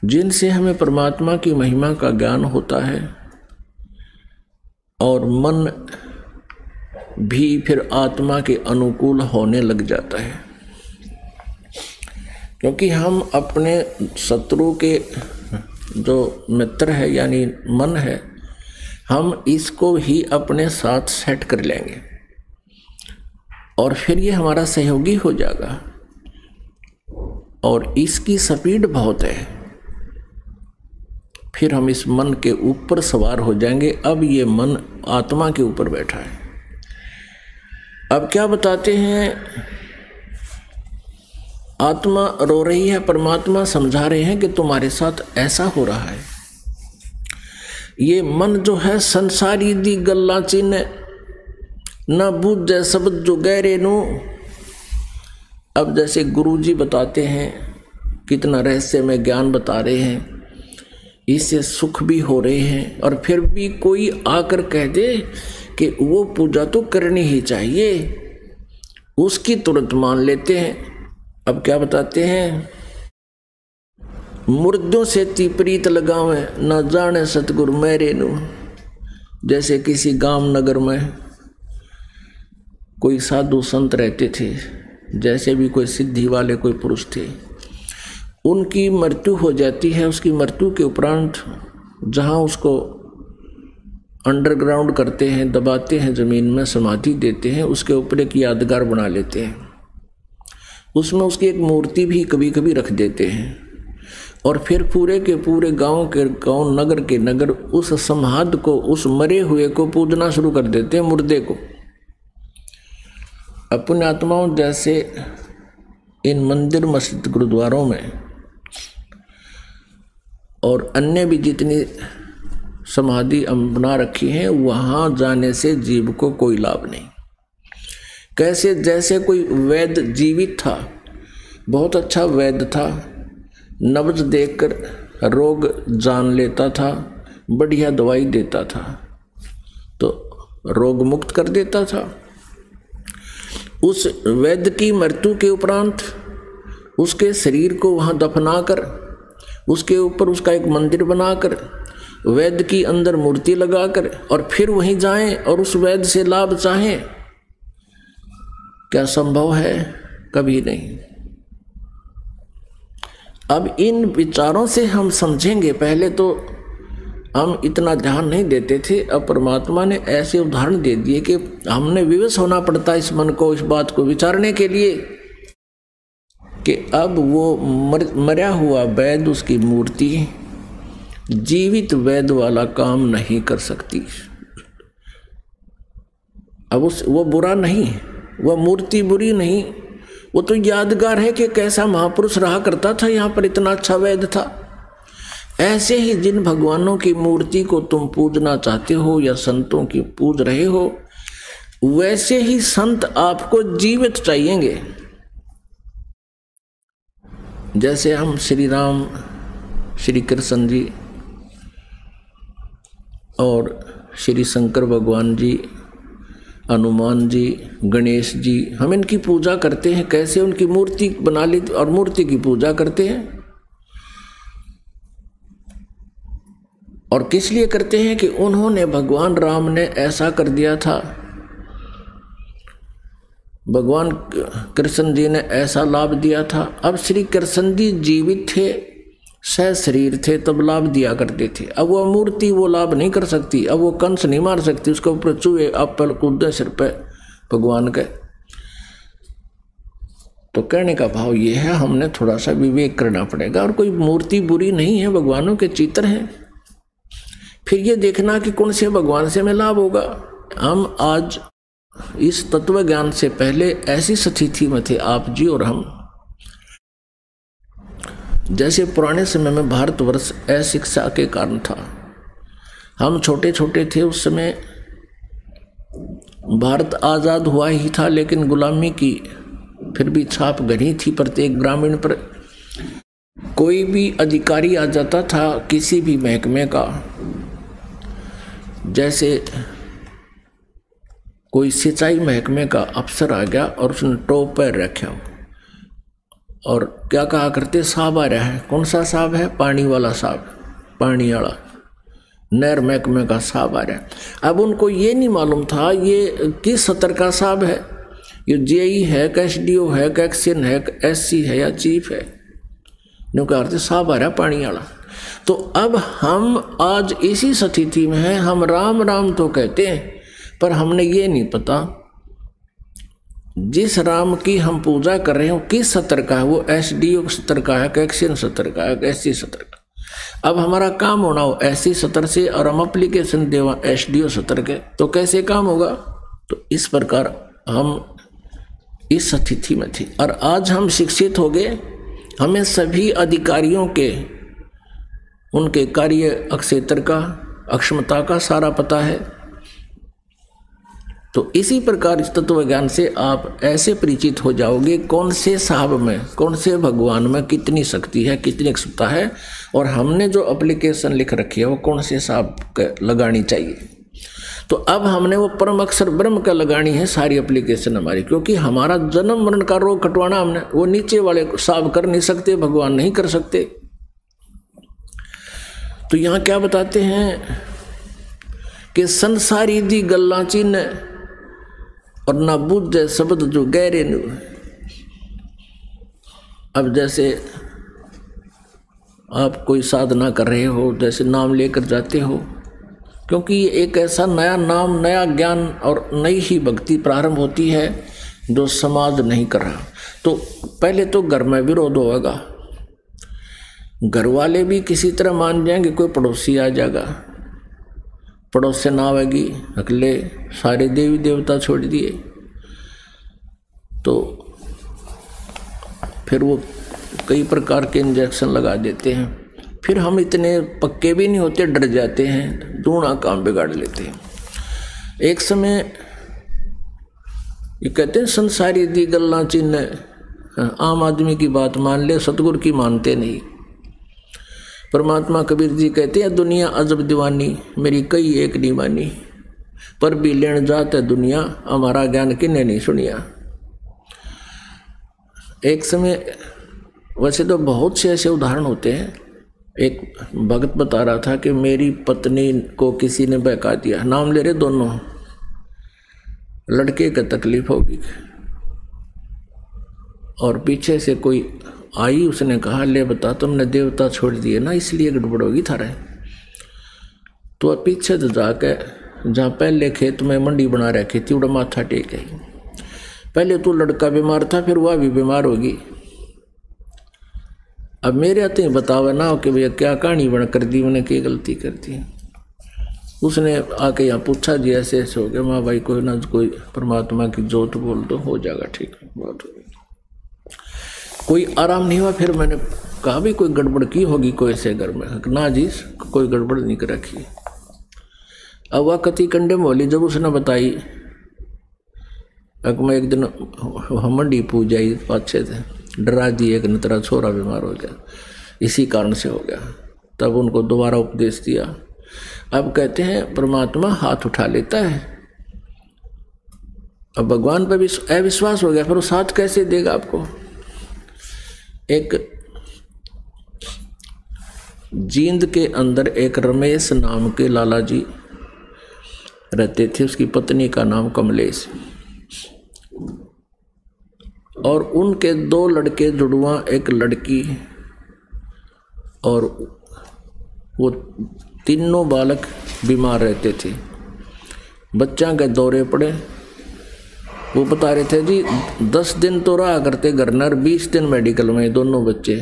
जिनसे हमें परमात्मा की महिमा का ज्ञान होता है और मन भी फिर आत्मा के अनुकूल होने लग जाता है। क्योंकि हम अपने शत्रु के जो मित्र है यानी मन है, हम इसको ही अपने साथ सेट कर लेंगे और फिर ये हमारा सहयोगी हो जाएगा। और इसकी स्पीड बहुत है, फिर हम इस मन के ऊपर सवार हो जाएंगे। अब ये मन आत्मा के ऊपर बैठा है। अब क्या बताते हैं, आत्मा रो रही है, परमात्मा समझा रहे हैं कि तुम्हारे साथ ऐसा हो रहा है। ये मन जो है संसारी दी गल्ला चिन्ह न बूझे शब्द जो गहरे नू। अब जैसे गुरुजी बताते हैं, कितना रहस्य में ज्ञान बता रहे हैं, इससे सुख भी हो रहे हैं, और फिर भी कोई आकर कह दे कि वो पूजा तो करनी ही चाहिए, उसकी तुरंत मान लेते हैं। अब क्या बताते हैं, मुर्दों से तीप्रीत लगावे न जाने सतगुरु मेरे नू। जैसे किसी गांव नगर में कोई साधु संत रहते थे, जैसे भी कोई सिद्धि वाले कोई पुरुष थे, उनकी मृत्यु हो जाती है। उसकी मृत्यु के उपरांत जहाँ उसको अंडरग्राउंड करते हैं, दबाते हैं, ज़मीन में समाधि देते हैं, उसके ऊपर एक यादगार बना लेते हैं। उसमें उसकी एक मूर्ति भी कभी कभी रख देते हैं, और फिर पूरे के पूरे गांव के गांव, नगर के नगर उस समाध को, उस मरे हुए को पूजना शुरू कर देते हैं, मुर्दे को। अपने आत्माओं, जैसे इन मंदिर, मस्जिद, गुरुद्वारों में और अन्य भी जितनी समाधि बना रखी है, वहाँ जाने से जीव को कोई लाभ नहीं। कैसे, जैसे कोई वैद्य जीवित था, बहुत अच्छा वैद्य था, नब्ज देखकर रोग जान लेता था, बढ़िया दवाई देता था, तो रोग मुक्त कर देता था। उस वैद्य की मृत्यु के उपरांत उसके शरीर को वहाँ दफनाकर, उसके ऊपर उसका एक मंदिर बनाकर, वैद्य की अंदर मूर्ति लगाकर, और फिर वहीं जाएं और उस वैद्य से लाभ चाहें, क्या संभव है? कभी नहीं। अब इन विचारों से हम समझेंगे। पहले तो हम इतना ध्यान नहीं देते थे, अब परमात्मा ने ऐसे उदाहरण दे दिए कि हमने विवश होना पड़ता इस मन को, इस बात को विचारने के लिए कि अब वो मरा हुआ वैद्य, उसकी मूर्ति जीवित वैद्य वाला काम नहीं कर सकती। अब वो बुरा नहीं, वह मूर्ति बुरी नहीं, वो तो यादगार है कि कैसा महापुरुष रहा करता था, यहाँ पर इतना अच्छा वैद्य था। ऐसे ही जिन भगवानों की मूर्ति को तुम पूजना चाहते हो या संतों की पूज रहे हो, वैसे ही संत आपको जीवित चाहिएंगे। जैसे हम श्री राम, श्री कृष्ण जी और श्री शंकर भगवान जी हनुमान जी, गणेश जी, हम इनकी पूजा करते हैं। कैसे? उनकी मूर्ति बना ली और मूर्ति की पूजा करते हैं। और किस लिए करते हैं? कि उन्होंने, भगवान राम ने ऐसा कर दिया था, भगवान कृष्ण जी ने ऐसा लाभ दिया था। अब श्री कृष्ण जी जीवित थे, सह शरीर थे, तब लाभ दिया करते थे। अब वो मूर्ति वो लाभ नहीं कर सकती, अब वो कंस नहीं मार सकती, उसके ऊपर चूहे आप पर कूदे सिर पे भगवान के। तो कहने का भाव ये है, हमने थोड़ा सा विवेक करना पड़ेगा। और कोई मूर्ति बुरी नहीं है, भगवानों के चित्र हैं। फिर ये देखना कि कौन से भगवान से हमें लाभ होगा। हम आज इस तत्व ज्ञान से पहले ऐसी स्थिति में थे आप जी और हम, जैसे पुराने समय में भारतवर्ष अशिक्षा के कारण था। हम छोटे छोटे थे उस समय, भारत आज़ाद हुआ ही था, लेकिन गुलामी की फिर भी छाप घनी थी प्रत्येक ग्रामीण पर। कोई भी अधिकारी आ जाता था किसी भी महकमे का, जैसे कोई सिंचाई महकमे का अफसर आ गया और उसने टोप पैर रखा और क्या कहा करते, साहब आ रहा है। कौन सा साहब है? पानी वाला साहब, पानी वाला नहर महकमे का साहब आ रहा है। अब उनको ये नहीं मालूम था ये किस सतर का साहब है, ये जेई है, एसडीओ है, एक्शन है, एससी है या चीफ है। न्यू कहा करते साहब आ रहा है पानी वाला। तो अब हम आज इसी स्थिति में हैं, हम राम राम तो कहते हैं, पर हमने ये नहीं पता जिस राम की हम पूजा कर रहे हो किस सतर का है, वो एसडीओ सतर का है, एक्शन सतर का है, एससी सतर का। अब हमारा काम होना हो एससी सतर से और हम एप्लीकेशन देवा एसडीओ सतर के, तो कैसे काम होगा? तो इस प्रकार हम इस स्थिति में थे। और आज हम शिक्षित हो गए, हमें सभी अधिकारियों के उनके कार्य क्षेत्र का, अक्षमता का सारा पता है। तो इसी प्रकार इस तत्व ज्ञान से आप ऐसे परिचित हो जाओगे कौन से साहब में, कौन से भगवान में कितनी शक्ति है, कितनी क्षमता है, और हमने जो एप्लीकेशन लिख रखी है वो कौन से साहब लगानी चाहिए। तो अब हमने वो परम अक्षर ब्रह्म का लगानी है सारी एप्लीकेशन हमारी, क्योंकि हमारा जन्म मरण का रोग कटवाना हमने, वो नीचे वाले साहब कर नहीं सकते, भगवान नहीं कर सकते। तो यहाँ क्या बताते हैं कि संसारी दी गल्ला चिन्ह और ना बुझे शब्द जो गहरे नु। अब जैसे आप कोई साधना कर रहे हो, जैसे नाम लेकर जाते हो, क्योंकि ये एक ऐसा नया नाम, नया ज्ञान और नई ही भक्ति प्रारंभ होती है जो समाज नहीं कर रहा। तो पहले तो घर में विरोध होगा, घर वाले भी किसी तरह मान जाएंगे, कोई पड़ोसी आ जाएगा, पड़ोस से ना आएगी, अगले सारे देवी देवता छोड़ दिए, तो फिर वो कई प्रकार के इंजेक्शन लगा देते हैं। फिर हम इतने पक्के भी नहीं होते, डर जाते हैं, दूना काम बिगाड़ लेते हैं। एक समय ये कहते हैं संसारी दी गल्ला चिन्ह, आम आदमी की बात मान ले, सतगुरु की मानते नहीं। परमात्मा कबीर जी कहते हैं दुनिया अजब दीवानी, मेरी कई एक नहीं मानी, पर भी लेन जात है दुनिया, हमारा ज्ञान किन्ने नहीं सुनिया। एक समय वैसे तो बहुत से ऐसे उदाहरण होते हैं। एक भगत बता रहा था कि मेरी पत्नी को किसी ने बहका दिया, नाम ले रहे दोनों, लड़के को तकलीफ होगी, और पीछे से कोई आई, उसने कहा ले बता तुमने देवता छोड़ दिए ना, इसलिए गड़बड़ होगी थारे। तो पीछे तो जाके जहाँ पहले खेत में मंडी बना रखी थी उड़ा माथा टेक आई, पहले तो लड़का बीमार था, फिर वह भी बीमार होगी। अब मेरे आते ही बतावे ना हो कि भैया क्या कहानी बन कर दी, मैंने क्या गलती कर दी। उसने आके यहाँ पूछा जी ऐसे ऐसे हो गया। माँ भाई कोई ना कोई परमात्मा की जोत बोल दो, हो जाएगा ठीक है, बात हो गई। कोई आराम नहीं हुआ। फिर मैंने कहा भी कोई गड़बड़ की होगी कोई से घर में, ना जी कोई गड़बड़ नहीं कर रखी। अब वह कति कंडे मोली जब उसने बताई, मैं एक दिन मंडी पूज आई, अच्छे थे डरा दिए कि न तेरा छोरा बीमार हो गया, इसी कारण से हो गया। तब उनको दोबारा उपदेश दिया। अब कहते हैं परमात्मा हाथ उठा लेता है, अब भगवान पर भी अविश्वास हो गया, फिर वो साथ कैसे देगा आपको। एक जींद के अंदर एक रमेश नाम के लाला जी रहते थे, उसकी पत्नी का नाम कमलेश, और उनके 2 लड़के जुड़वा, एक लड़की, और वो तीनों बालक बीमार रहते थे। बच्चा के दौरे पड़े। वो बता रहे थे जी 10 दिन तो रहा करते घर नर, 20 दिन मेडिकल में दोनों बच्चे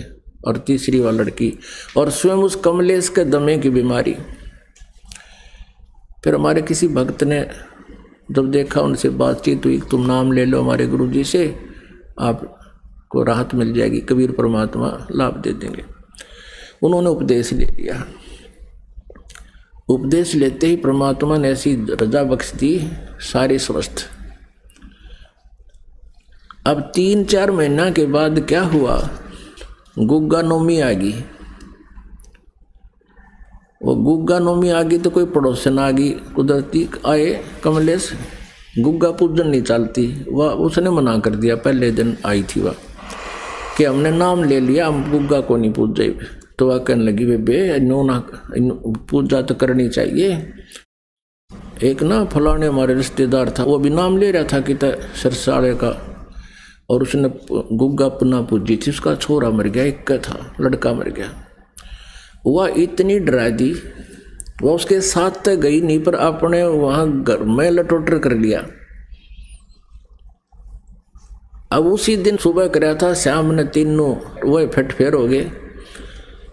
और तीसरी वाली लड़की, और स्वयं उस कमलेश के दमे की बीमारी। फिर हमारे किसी भक्त ने जब देखा, उनसे बातचीत हुई, तुम नाम ले लो हमारे गुरुजी से, आपको राहत मिल जाएगी, कबीर परमात्मा लाभ दे देंगे। उन्होंने उपदेश ले लिया। उपदेश लेते ही परमात्मा ने ऐसी रजा बख्श दी, सारे स्वस्थ। अब 3-4 महीना के बाद क्या हुआ, गुग्गा नौमी आ गई। वो गुग्गा नौमी आ गई तो कोई पड़ोसन आ गई, कुदरती आए, कमलेश गुग्गा पूजन नहीं चलती, वह उसने मना कर दिया। पहले दिन आई थी वह कि हमने नाम ले लिया, हम गुग्गा को नहीं पूजे। तो वह कहने लगी, बे ना पूजा तो करनी चाहिए। एक ना फलाने हमारे रिश्तेदार था, वो भी नाम ले रहा था कि सरसाड़े का, और उसने गुग्गा पुनः पूजी थी, उसका छोरा मर गया, एक का था, लड़का मर गया। वह इतनी डरा दी, वह उसके साथ तक गई नहीं, पर अपने वहां घर में लटोटर कर लिया। अब उसी दिन सुबह कराया था, शाम ने तीनों वह फिट फेर हो गए,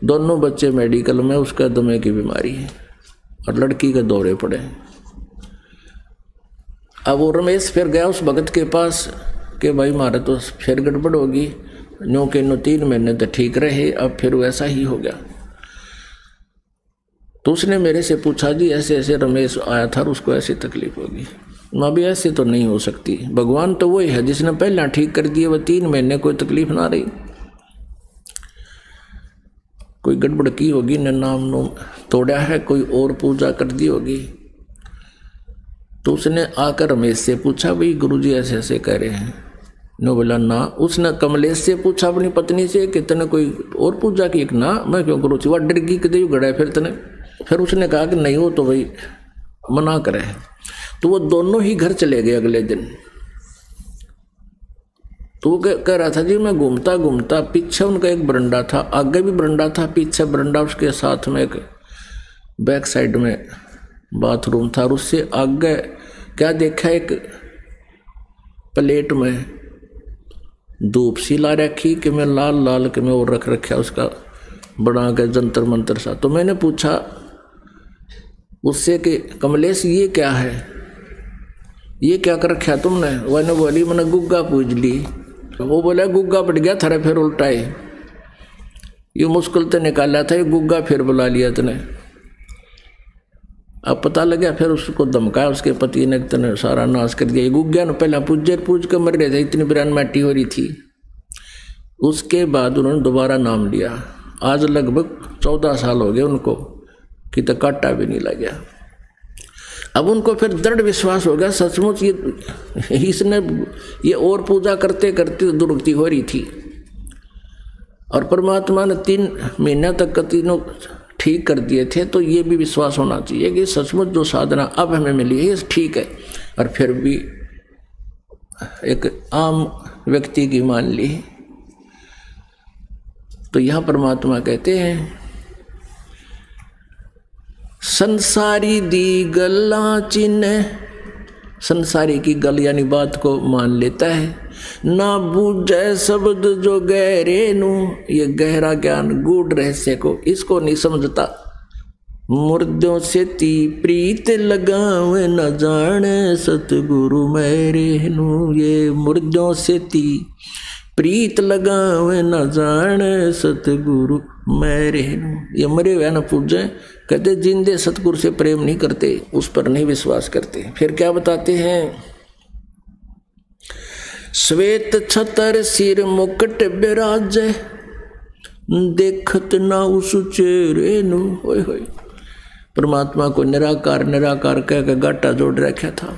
दोनों बच्चे मेडिकल में, उसका दमे की बीमारी है और लड़की के दौरे पड़े। अब वो रमेश फिर गया उस भगत के पास कि भाई मारे तो फिर गड़बड़ होगी, नो के नो 3 महीने तो ठीक रहे, अब फिर वैसा ही हो गया। तो उसने मेरे से पूछा, जी ऐसे ऐसे रमेश आया था और उसको ऐसी तकलीफ होगी। माँ भी ऐसे तो नहीं हो सकती, भगवान तो वही है जिसने पहला ठीक कर दिया, वह 3 महीने कोई तकलीफ ना रही, कोई गड़बड़ की होगी, न नाम नो तोड़ा है, कोई और पूजा कर दी होगी। तो उसने आकर रमेश से पूछा, भाई गुरुजी ऐसे ऐसे कह रहे हैं। नो बोला ना। उसने कमलेश से पूछा अपनी पत्नी से कि तने कोई और पूजा की? ना मैं क्यों करूँ, वह डर की कदे गड़ा फिर तने। फिर उसने कहा कि नहीं हो तो भाई मना करे। तो वो दोनों ही घर चले गए अगले दिन। तो वो कह रहा था, जी मैं घूमता घूमता, पीछे उनका एक बरंडा था, आगे भी बरंडा था, पीछे बरंडा, उसके साथ में एक बैक साइड में बाथरूम था, और उससे आगे क्या देखा, एक प्लेट में धूप सी ला रखी कि मैं लाल लाल के में और रख रखा उसका बना के जंतर मंतर सा। तो मैंने पूछा उससे कि कमलेश ये क्या है, ये क्या कर रखा तुमने? वह बोली मैंने गुग्गा पूज ली। वो बोला गुग्गा बढ़ गया थारे फिर उल्टाए, ये मुश्किल तो निकाला था, ये गुग्गा फिर बुला लिया तने। अब पता लगा, फिर उसको धमकाया उसके पति ने, तने सारा नाश कर दिया। ये गुग्गा ने पहला पूज के मर रहे थे, इतनी बिरान माटी हो रही थी। उसके बाद उन्होंने दोबारा नाम लिया। आज लगभग 14 साल हो गए उनको कि तो काटा भी नहीं लग गया। अब उनको फिर दृढ़ विश्वास हो गया, सचमुच ये इसने ये और पूजा करते करते दुर्गति हो रही थी, और परमात्मा ने 3 महीना तक तीनों ठीक कर दिए थे। तो ये भी विश्वास होना चाहिए कि सचमुच जो साधना अब हमें मिली है ये ठीक है। और फिर भी एक आम व्यक्ति की मान ली। तो यहां परमात्मा कहते हैं, संसारी दी गल्ला चिन्ह, संसारी की गल यानी बात को मान लेता है। ना बूझे शब्द जो गहरे नू, ये गहरा ज्ञान गूढ़ रहस्य को इसको नहीं समझता। मुर्दों से ती प्रीत लगावे न जाने सतगुरु मेरे नू, ये मुर्दों से ती प्रीत लगावे न जाने सतगुरु मेरे नू, ये मरे हुए न पूजे। कहते जिंदे सतगुरु से प्रेम नहीं करते, उस पर नहीं विश्वास करते। फिर क्या बताते हैं, श्वेत छतर सिर मुकुट बिराजे, देखत ना उस चेहरे नु। होय होय, परमात्मा को निराकार निराकार कह के गाटा जोड़ रखा था।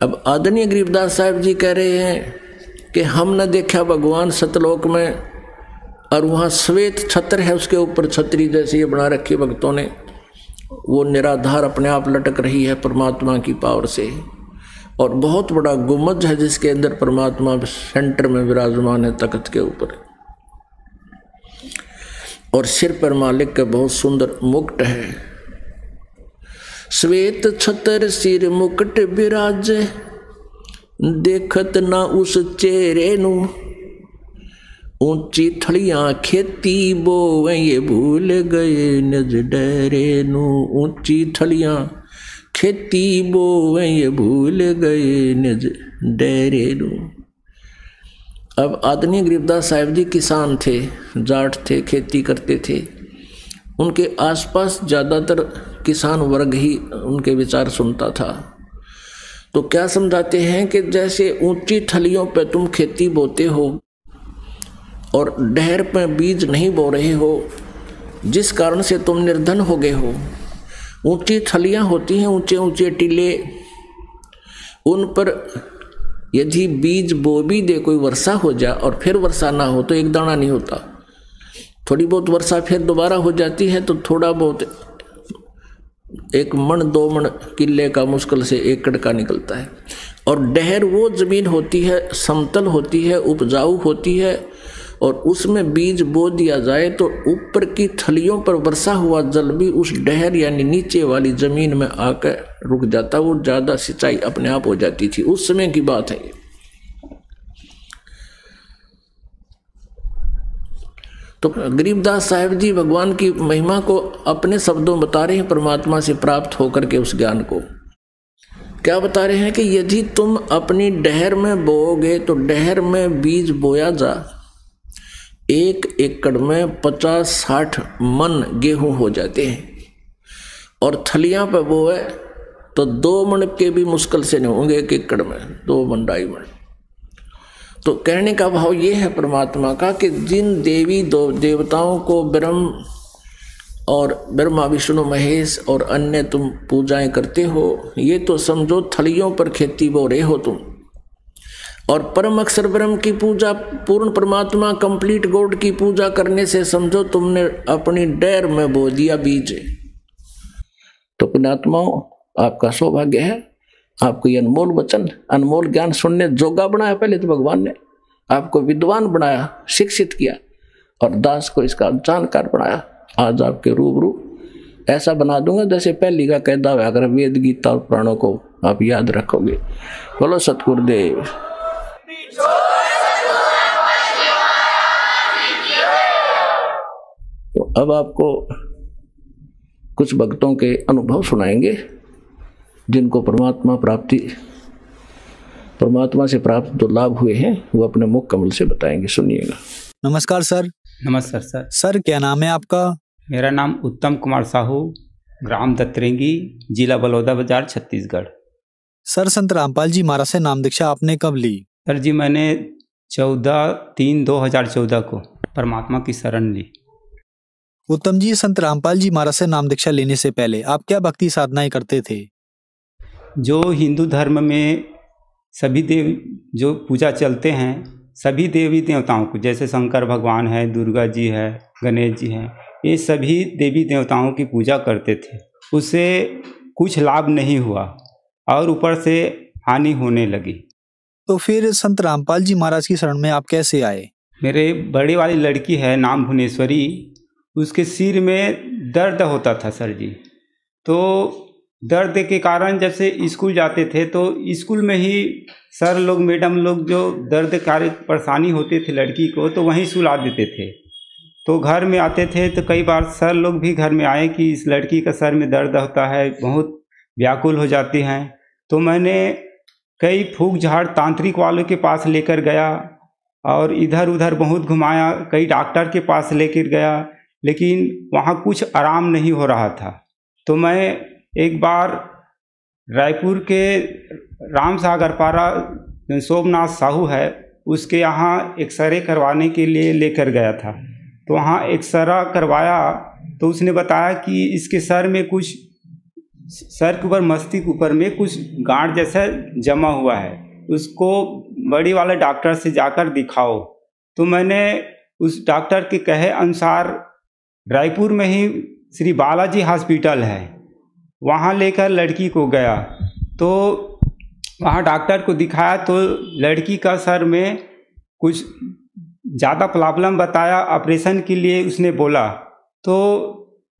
अब आदरणीय गरीबदास साहब जी कह रहे हैं कि हम न देखा भगवान सतलोक में, और वहाँ श्वेत छत्र है, उसके ऊपर छतरी जैसे ये बना रखी भक्तों ने, वो निराधार अपने आप लटक रही है परमात्मा की पावर से। और बहुत बड़ा गुम्बद है जिसके अंदर परमात्मा सेंटर में विराजमान है तख्त के ऊपर, और सिर पर मालिक का बहुत सुंदर मुकुट है। श्वेत छतर सिर मुकुट विराजे, देखत ना उस चेहरे नू, ऊंची थड़ियां खेती बोवे ये भूल गए निज डेरे नू, ऊंची थड़ियां खेती बोवे ये भूल गए निज डेरे नू। अब आदरणीय गरीबदास साहिब जी किसान थे, जाट थे, खेती करते थे। उनके आसपास ज़्यादातर किसान वर्ग ही उनके विचार सुनता था। तो क्या समझाते हैं कि जैसे ऊंची थलियों पे तुम खेती बोते हो और डहर पे बीज नहीं बो रहे हो, जिस कारण से तुम निर्धन हो गए हो। ऊंची थलियां होती हैं, ऊंचे ऊंचे टीले, उन पर यदि बीज बो भी दे, कोई वर्षा हो जाए और फिर वर्षा ना हो तो एक दाना नहीं होता। थोड़ी बहुत वर्षा फिर दोबारा हो जाती है तो थोड़ा बहुत 1 मन 2 मन किले का मुश्किल से एकड़ का निकलता है। और डहर वो जमीन होती है, समतल होती है, उपजाऊ होती है, और उसमें बीज बो दिया जाए तो ऊपर की थलियों पर वर्षा हुआ जल भी उस डहर यानी नीचे वाली जमीन में आकर रुक जाता। वो ज़्यादा सिंचाई अपने आप हो जाती थी, उस समय की बात है। तो गरीबदास साहिब जी भगवान की महिमा को अपने शब्दों में बता रहे हैं, परमात्मा से प्राप्त होकर के उस ज्ञान को। क्या बता रहे हैं कि यदि तुम अपनी डहर में बोओगे तो डहर में बीज बोया जा, 1 एकड़ में 50-60 मन गेहूं हो जाते हैं, और थलियां पे बोए तो 2 मन के भी मुश्किल से नहीं होंगे 1 एकड़ में, 2 मन 2.5 मन। तो कहने का भाव ये है परमात्मा का कि जिन देवी देवताओं को ब्रह्म और ब्रह्मा विष्णु महेश और अन्य तुम पूजाएं करते हो, ये तो समझो थलियों पर खेती बो रहे हो तुम। और परम अक्षर ब्रह्म की पूजा, पूर्ण परमात्मा कंप्लीट गॉड की पूजा करने से समझो तुमने अपनी डैर में बो दिया बीज। तो पुण्यात्माओं, आपका सौभाग्य है, आपको ये अनमोल वचन, अनमोल ज्ञान सुनने जोगा बनाया। पहले तो भगवान ने आपको विद्वान बनाया, शिक्षित किया, और दास को इसका जानकार बनाया। आज आपके रूबरू ऐसा बना दूंगा जैसे पहली का कहता हुआ, अगर वेद गीता और पुराणों को आप याद रखोगे। बोलो सतगुरुदेव। तो अब आपको कुछ भक्तों के अनुभव सुनाएंगे जिनको परमात्मा से प्राप्त जो लाभ हुए हैं वो अपने मुख कमल से बताएंगे। सुनिएगा। नमस्कार सर। नमस्कार सर। सर क्या नाम है आपका? मेरा नाम उत्तम कुमार साहू, ग्राम दत्तरेंगी, जिला बलौदा बाजार, छत्तीसगढ़। सर संत रामपाल जी महाराज से नाम दीक्षा आपने कब ली? सर जी मैंने 14/3/2014 को परमात्मा की शरण ली। उत्तम जी, संत रामपाल जी महाराज से नाम दीक्षा लेने से पहले आप क्या भक्ति साधनाएं करते थे? जो हिंदू धर्म में सभी देव जो पूजा चलते हैं, सभी देवी देवताओं को, जैसे शंकर भगवान है, दुर्गा जी है, गणेश जी हैं, ये सभी देवी देवताओं की पूजा करते थे। उससे कुछ लाभ नहीं हुआ और ऊपर से हानि होने लगी। तो फिर संत रामपाल जी महाराज की शरण में आप कैसे आए? मेरे बड़ी वाली लड़की है नाम भुवनेश्वरी, उसके सिर में दर्द होता था सर जी। तो दर्द के कारण जब से स्कूल जाते थे तो स्कूल में ही सर लोग मैडम लोग जो दर्द कार्य परेशानी होती थी लड़की को तो वहीं सुला देते थे। तो घर में आते थे तो कई बार सर लोग भी घर में आए कि इस लड़की का सर में दर्द होता है, बहुत व्याकुल हो जाती हैं। तो मैंने कई फूक झाड़ तांत्रिक वालों के पास लेकर गया और इधर उधर बहुत घुमाया, कई डॉक्टर के पास लेकर गया, लेकिन वहाँ कुछ आराम नहीं हो रहा था। तो मैं एक बार रायपुर के राम सागर पारा सोमनाथ साहू है, उसके यहाँ एक्सरे करवाने के लिए लेकर गया था। तो वहाँ एक्सरा करवाया तो उसने बताया कि इसके सर में कुछ सर के ऊपर, मस्तिष्क के ऊपर में कुछ गांठ जैसा जमा हुआ है, उसको बड़ी वाले डॉक्टर से जाकर दिखाओ। तो मैंने उस डॉक्टर के कहे अनुसार रायपुर में ही श्री बालाजी हॉस्पिटल है, वहाँ लेकर लड़की को गया। तो वहाँ डॉक्टर को दिखाया तो लड़की का सर में कुछ ज़्यादा प्रॉब्लम बताया, ऑपरेशन के लिए उसने बोला। तो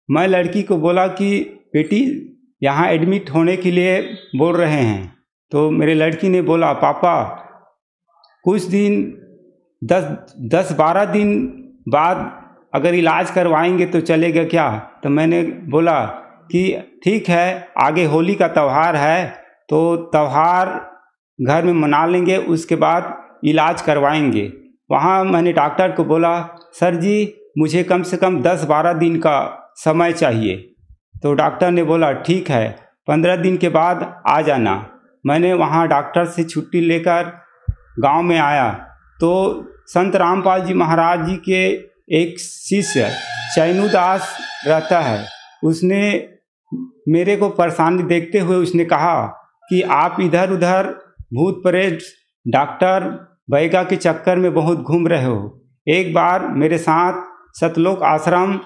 मैं लड़की को बोला कि बेटी यहाँ एडमिट होने के लिए बोल रहे हैं। तो मेरे लड़की ने बोला पापा कुछ दिन 10-12 दिन बाद अगर इलाज करवाएंगे तो चलेगा क्या? तो मैंने बोला कि ठीक है, आगे होली का त्यौहार है तो त्यौहार घर में मना लेंगे, उसके बाद इलाज करवाएंगे। वहाँ मैंने डॉक्टर को बोला सर जी मुझे कम से कम 10-12 दिन का समय चाहिए। तो डॉक्टर ने बोला ठीक है, 15 दिन के बाद आ जाना। मैंने वहाँ डॉक्टर से छुट्टी लेकर गांव में आया तो संत रामपाल जी महाराज जी के एक शिष्य चैनू दास रहता है, उसने मेरे को परेशानी देखते हुए उसने कहा कि आप इधर उधर भूत प्रेत डॉक्टर बैगा के चक्कर में बहुत घूम रहे हो, एक बार मेरे साथ सतलोक आश्रम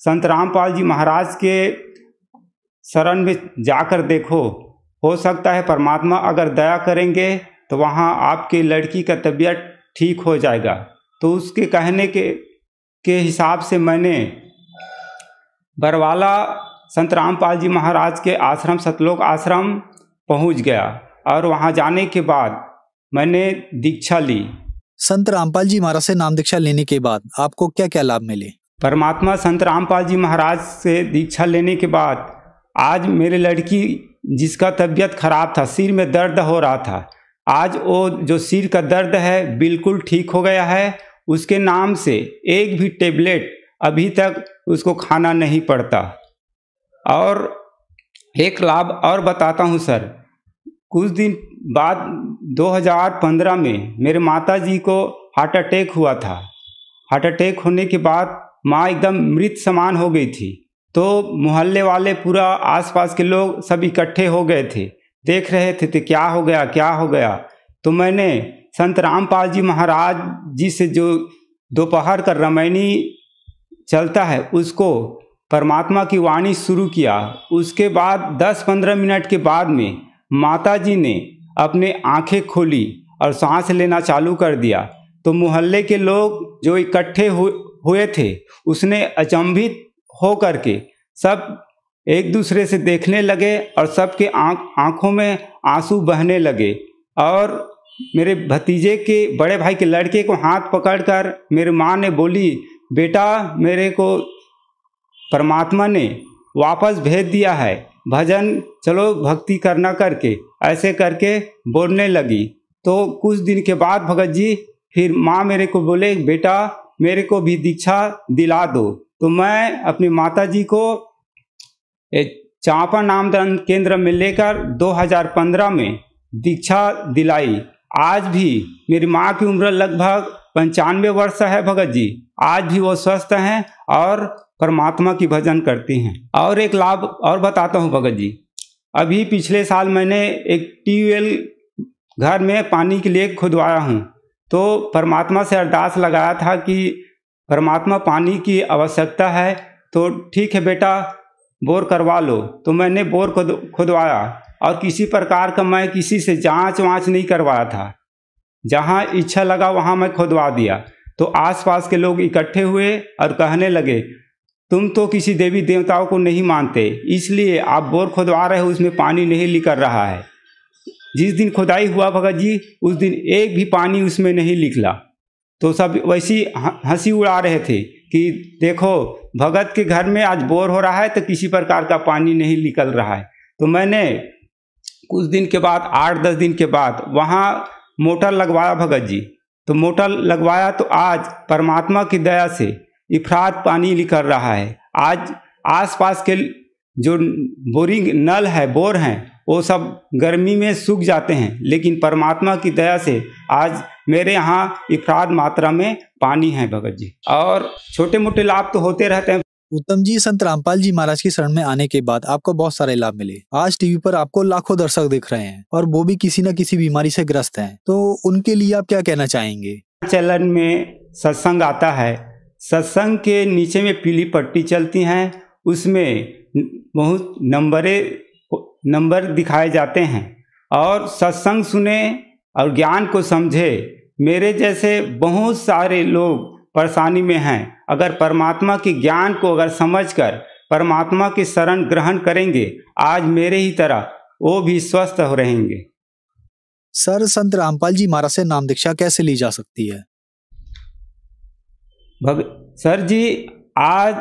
संत रामपाल जी महाराज के शरण में जाकर देखो, हो सकता है परमात्मा अगर दया करेंगे तो वहाँ आपके लड़की का तबीयत ठीक हो जाएगा। तो उसके कहने के हिसाब से मैंने बरवाला संत रामपाल जी महाराज के आश्रम सतलोक आश्रम पहुँच गया और वहाँ जाने के बाद मैंने दीक्षा ली। संत रामपाल जी महाराज से नाम दीक्षा लेने के बाद आपको क्या क्या लाभ मिले? परमात्मा संत रामपाल जी महाराज से दीक्षा लेने के बाद आज मेरे लड़की जिसका तबीयत खराब था, सिर में दर्द हो रहा था, आज वो जो सिर का दर्द है बिल्कुल ठीक हो गया है। उसके नाम से एक भी टेबलेट अभी तक उसको खाना नहीं पड़ता। और एक लाभ और बताता हूँ सर, कुछ दिन बाद 2015 में मेरे माता जी को हार्ट अटैक हुआ था। हार्ट अटैक होने के बाद माँ एकदम मृत समान हो गई थी। तो मोहल्ले वाले पूरा आसपास के लोग सब इकट्ठे हो गए थे, देख रहे थे क्या हो गया क्या हो गया। तो मैंने संत रामपाल जी महाराज जी से जो दोपहर का रामायणी चलता है उसको परमात्मा की वाणी शुरू किया। उसके बाद 10-15 मिनट के बाद में माता जी ने अपने आंखें खोली और सांस लेना चालू कर दिया। तो मोहल्ले के लोग जो इकट्ठे हुए थे उसने अचंभित हो करके सब एक दूसरे से देखने लगे और सबके आंखों में आंसू बहने लगे। और मेरे भतीजे के बड़े भाई के लड़के को हाथ पकड़कर मेरी माँ ने बोली बेटा मेरे को परमात्मा ने वापस भेज दिया है, भजन चलो भक्ति करना करके, ऐसे करके बोलने लगी। तो कुछ दिन के बाद भगत जी फिर माँ मेरे को बोले बेटा मेरे को भी दीक्षा दिला दो। तो मैं अपनी माता जी को चांपा नामदान केंद्र में लेकर 2015 में दीक्षा दिलाई। आज भी मेरी माँ की उम्र लगभग 95 वर्ष है भगत जी, आज भी वो स्वस्थ हैं और परमात्मा की भजन करती हैं। और एक लाभ और बताता हूँ भगत जी, अभी पिछले साल मैंने एक ट्यूबवेल घर में पानी के लिए खुदवाया हूँ। तो परमात्मा से अरदास लगाया था कि परमात्मा पानी की आवश्यकता है, तो ठीक है बेटा बोर करवा लो। तो मैंने बोर खुदवाया और किसी प्रकार का मैं किसी से जांच वाँच नहीं करवाया था, जहाँ इच्छा लगा वहाँ मैं खुदवा दिया। तो आसपास के लोग इकट्ठे हुए और कहने लगे तुम तो किसी देवी देवताओं को नहीं मानते, इसलिए आप बोर खुदवा रहे हो, उसमें पानी नहीं निकल रहा है। जिस दिन खुदाई हुआ भगत जी उस दिन एक भी पानी उसमें नहीं निकला। तो सब वैसी हंसी उड़ा रहे थे कि देखो भगत के घर में आज बोर हो रहा है तो किसी प्रकार का पानी नहीं निकल रहा है। तो मैंने कुछ दिन के बाद 8-10 दिन के बाद वहाँ मोटर लगवाया भगत जी। तो मोटर लगवाया तो आज परमात्मा की दया से इफरात पानी निकल रहा है। आज आसपास के जो बोरिंग नल है, बोर हैं, वो सब गर्मी में सूख जाते हैं, लेकिन परमात्मा की दया से आज मेरे यहाँ इफरात मात्रा में पानी है भगत जी। और छोटे मोटे लाभ तो होते रहते हैं। उत्तम जी, संत रामपाल जी महाराज की शरण में आने के बाद आपको बहुत सारे लाभ मिले। आज टीवी पर आपको लाखों दर्शक दिख रहे हैं और वो भी किसी न किसी बीमारी से ग्रस्त हैं, तो उनके लिए आप क्या कहना चाहेंगे? चैनल में सत्संग आता है, सत्संग के नीचे में पीली पट्टी चलती हैं, उसमें बहुत नंबर दिखाए जाते हैं और सत्संग सुने और ज्ञान को समझे। मेरे जैसे बहुत सारे लोग परेशानी में हैं, अगर परमात्मा के ज्ञान को अगर समझकर परमात्मा की शरण ग्रहण करेंगे, आज मेरे ही तरह वो भी स्वस्थ हो रहेंगे। सर, संत रामपाल जी महाराज से नाम दीक्षा कैसे ली जा सकती है? सर जी, आज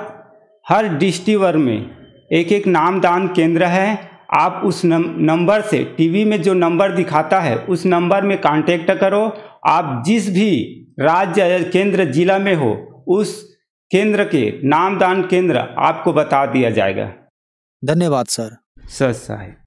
हर डिस्ट्रिक्ट में एक नामदान केंद्र है। आप उस नंबर से, टीवी में जो नंबर दिखाता है उस नंबर में कांटेक्ट करो। आप जिस भी राज्य, केंद्र, जिला में हो, उस केंद्र के नामदान केंद्र आपको बता दिया जाएगा। धन्यवाद सर। सर साहब।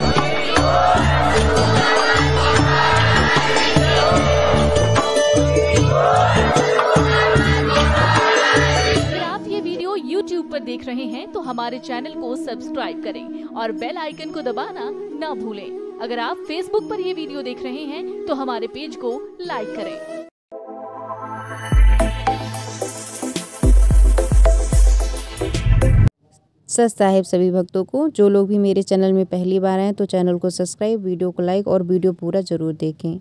YouTube पर देख रहे हैं तो हमारे चैनल को सब्सक्राइब करें और बेल आइकन को दबाना ना भूलें। अगर आप Facebook पर ये वीडियो देख रहे हैं तो हमारे पेज को लाइक करें। सत साहिब सभी भक्तों को। जो लोग भी मेरे चैनल में पहली बार आए तो चैनल को सब्सक्राइब, वीडियो को लाइक और वीडियो पूरा जरूर देखें।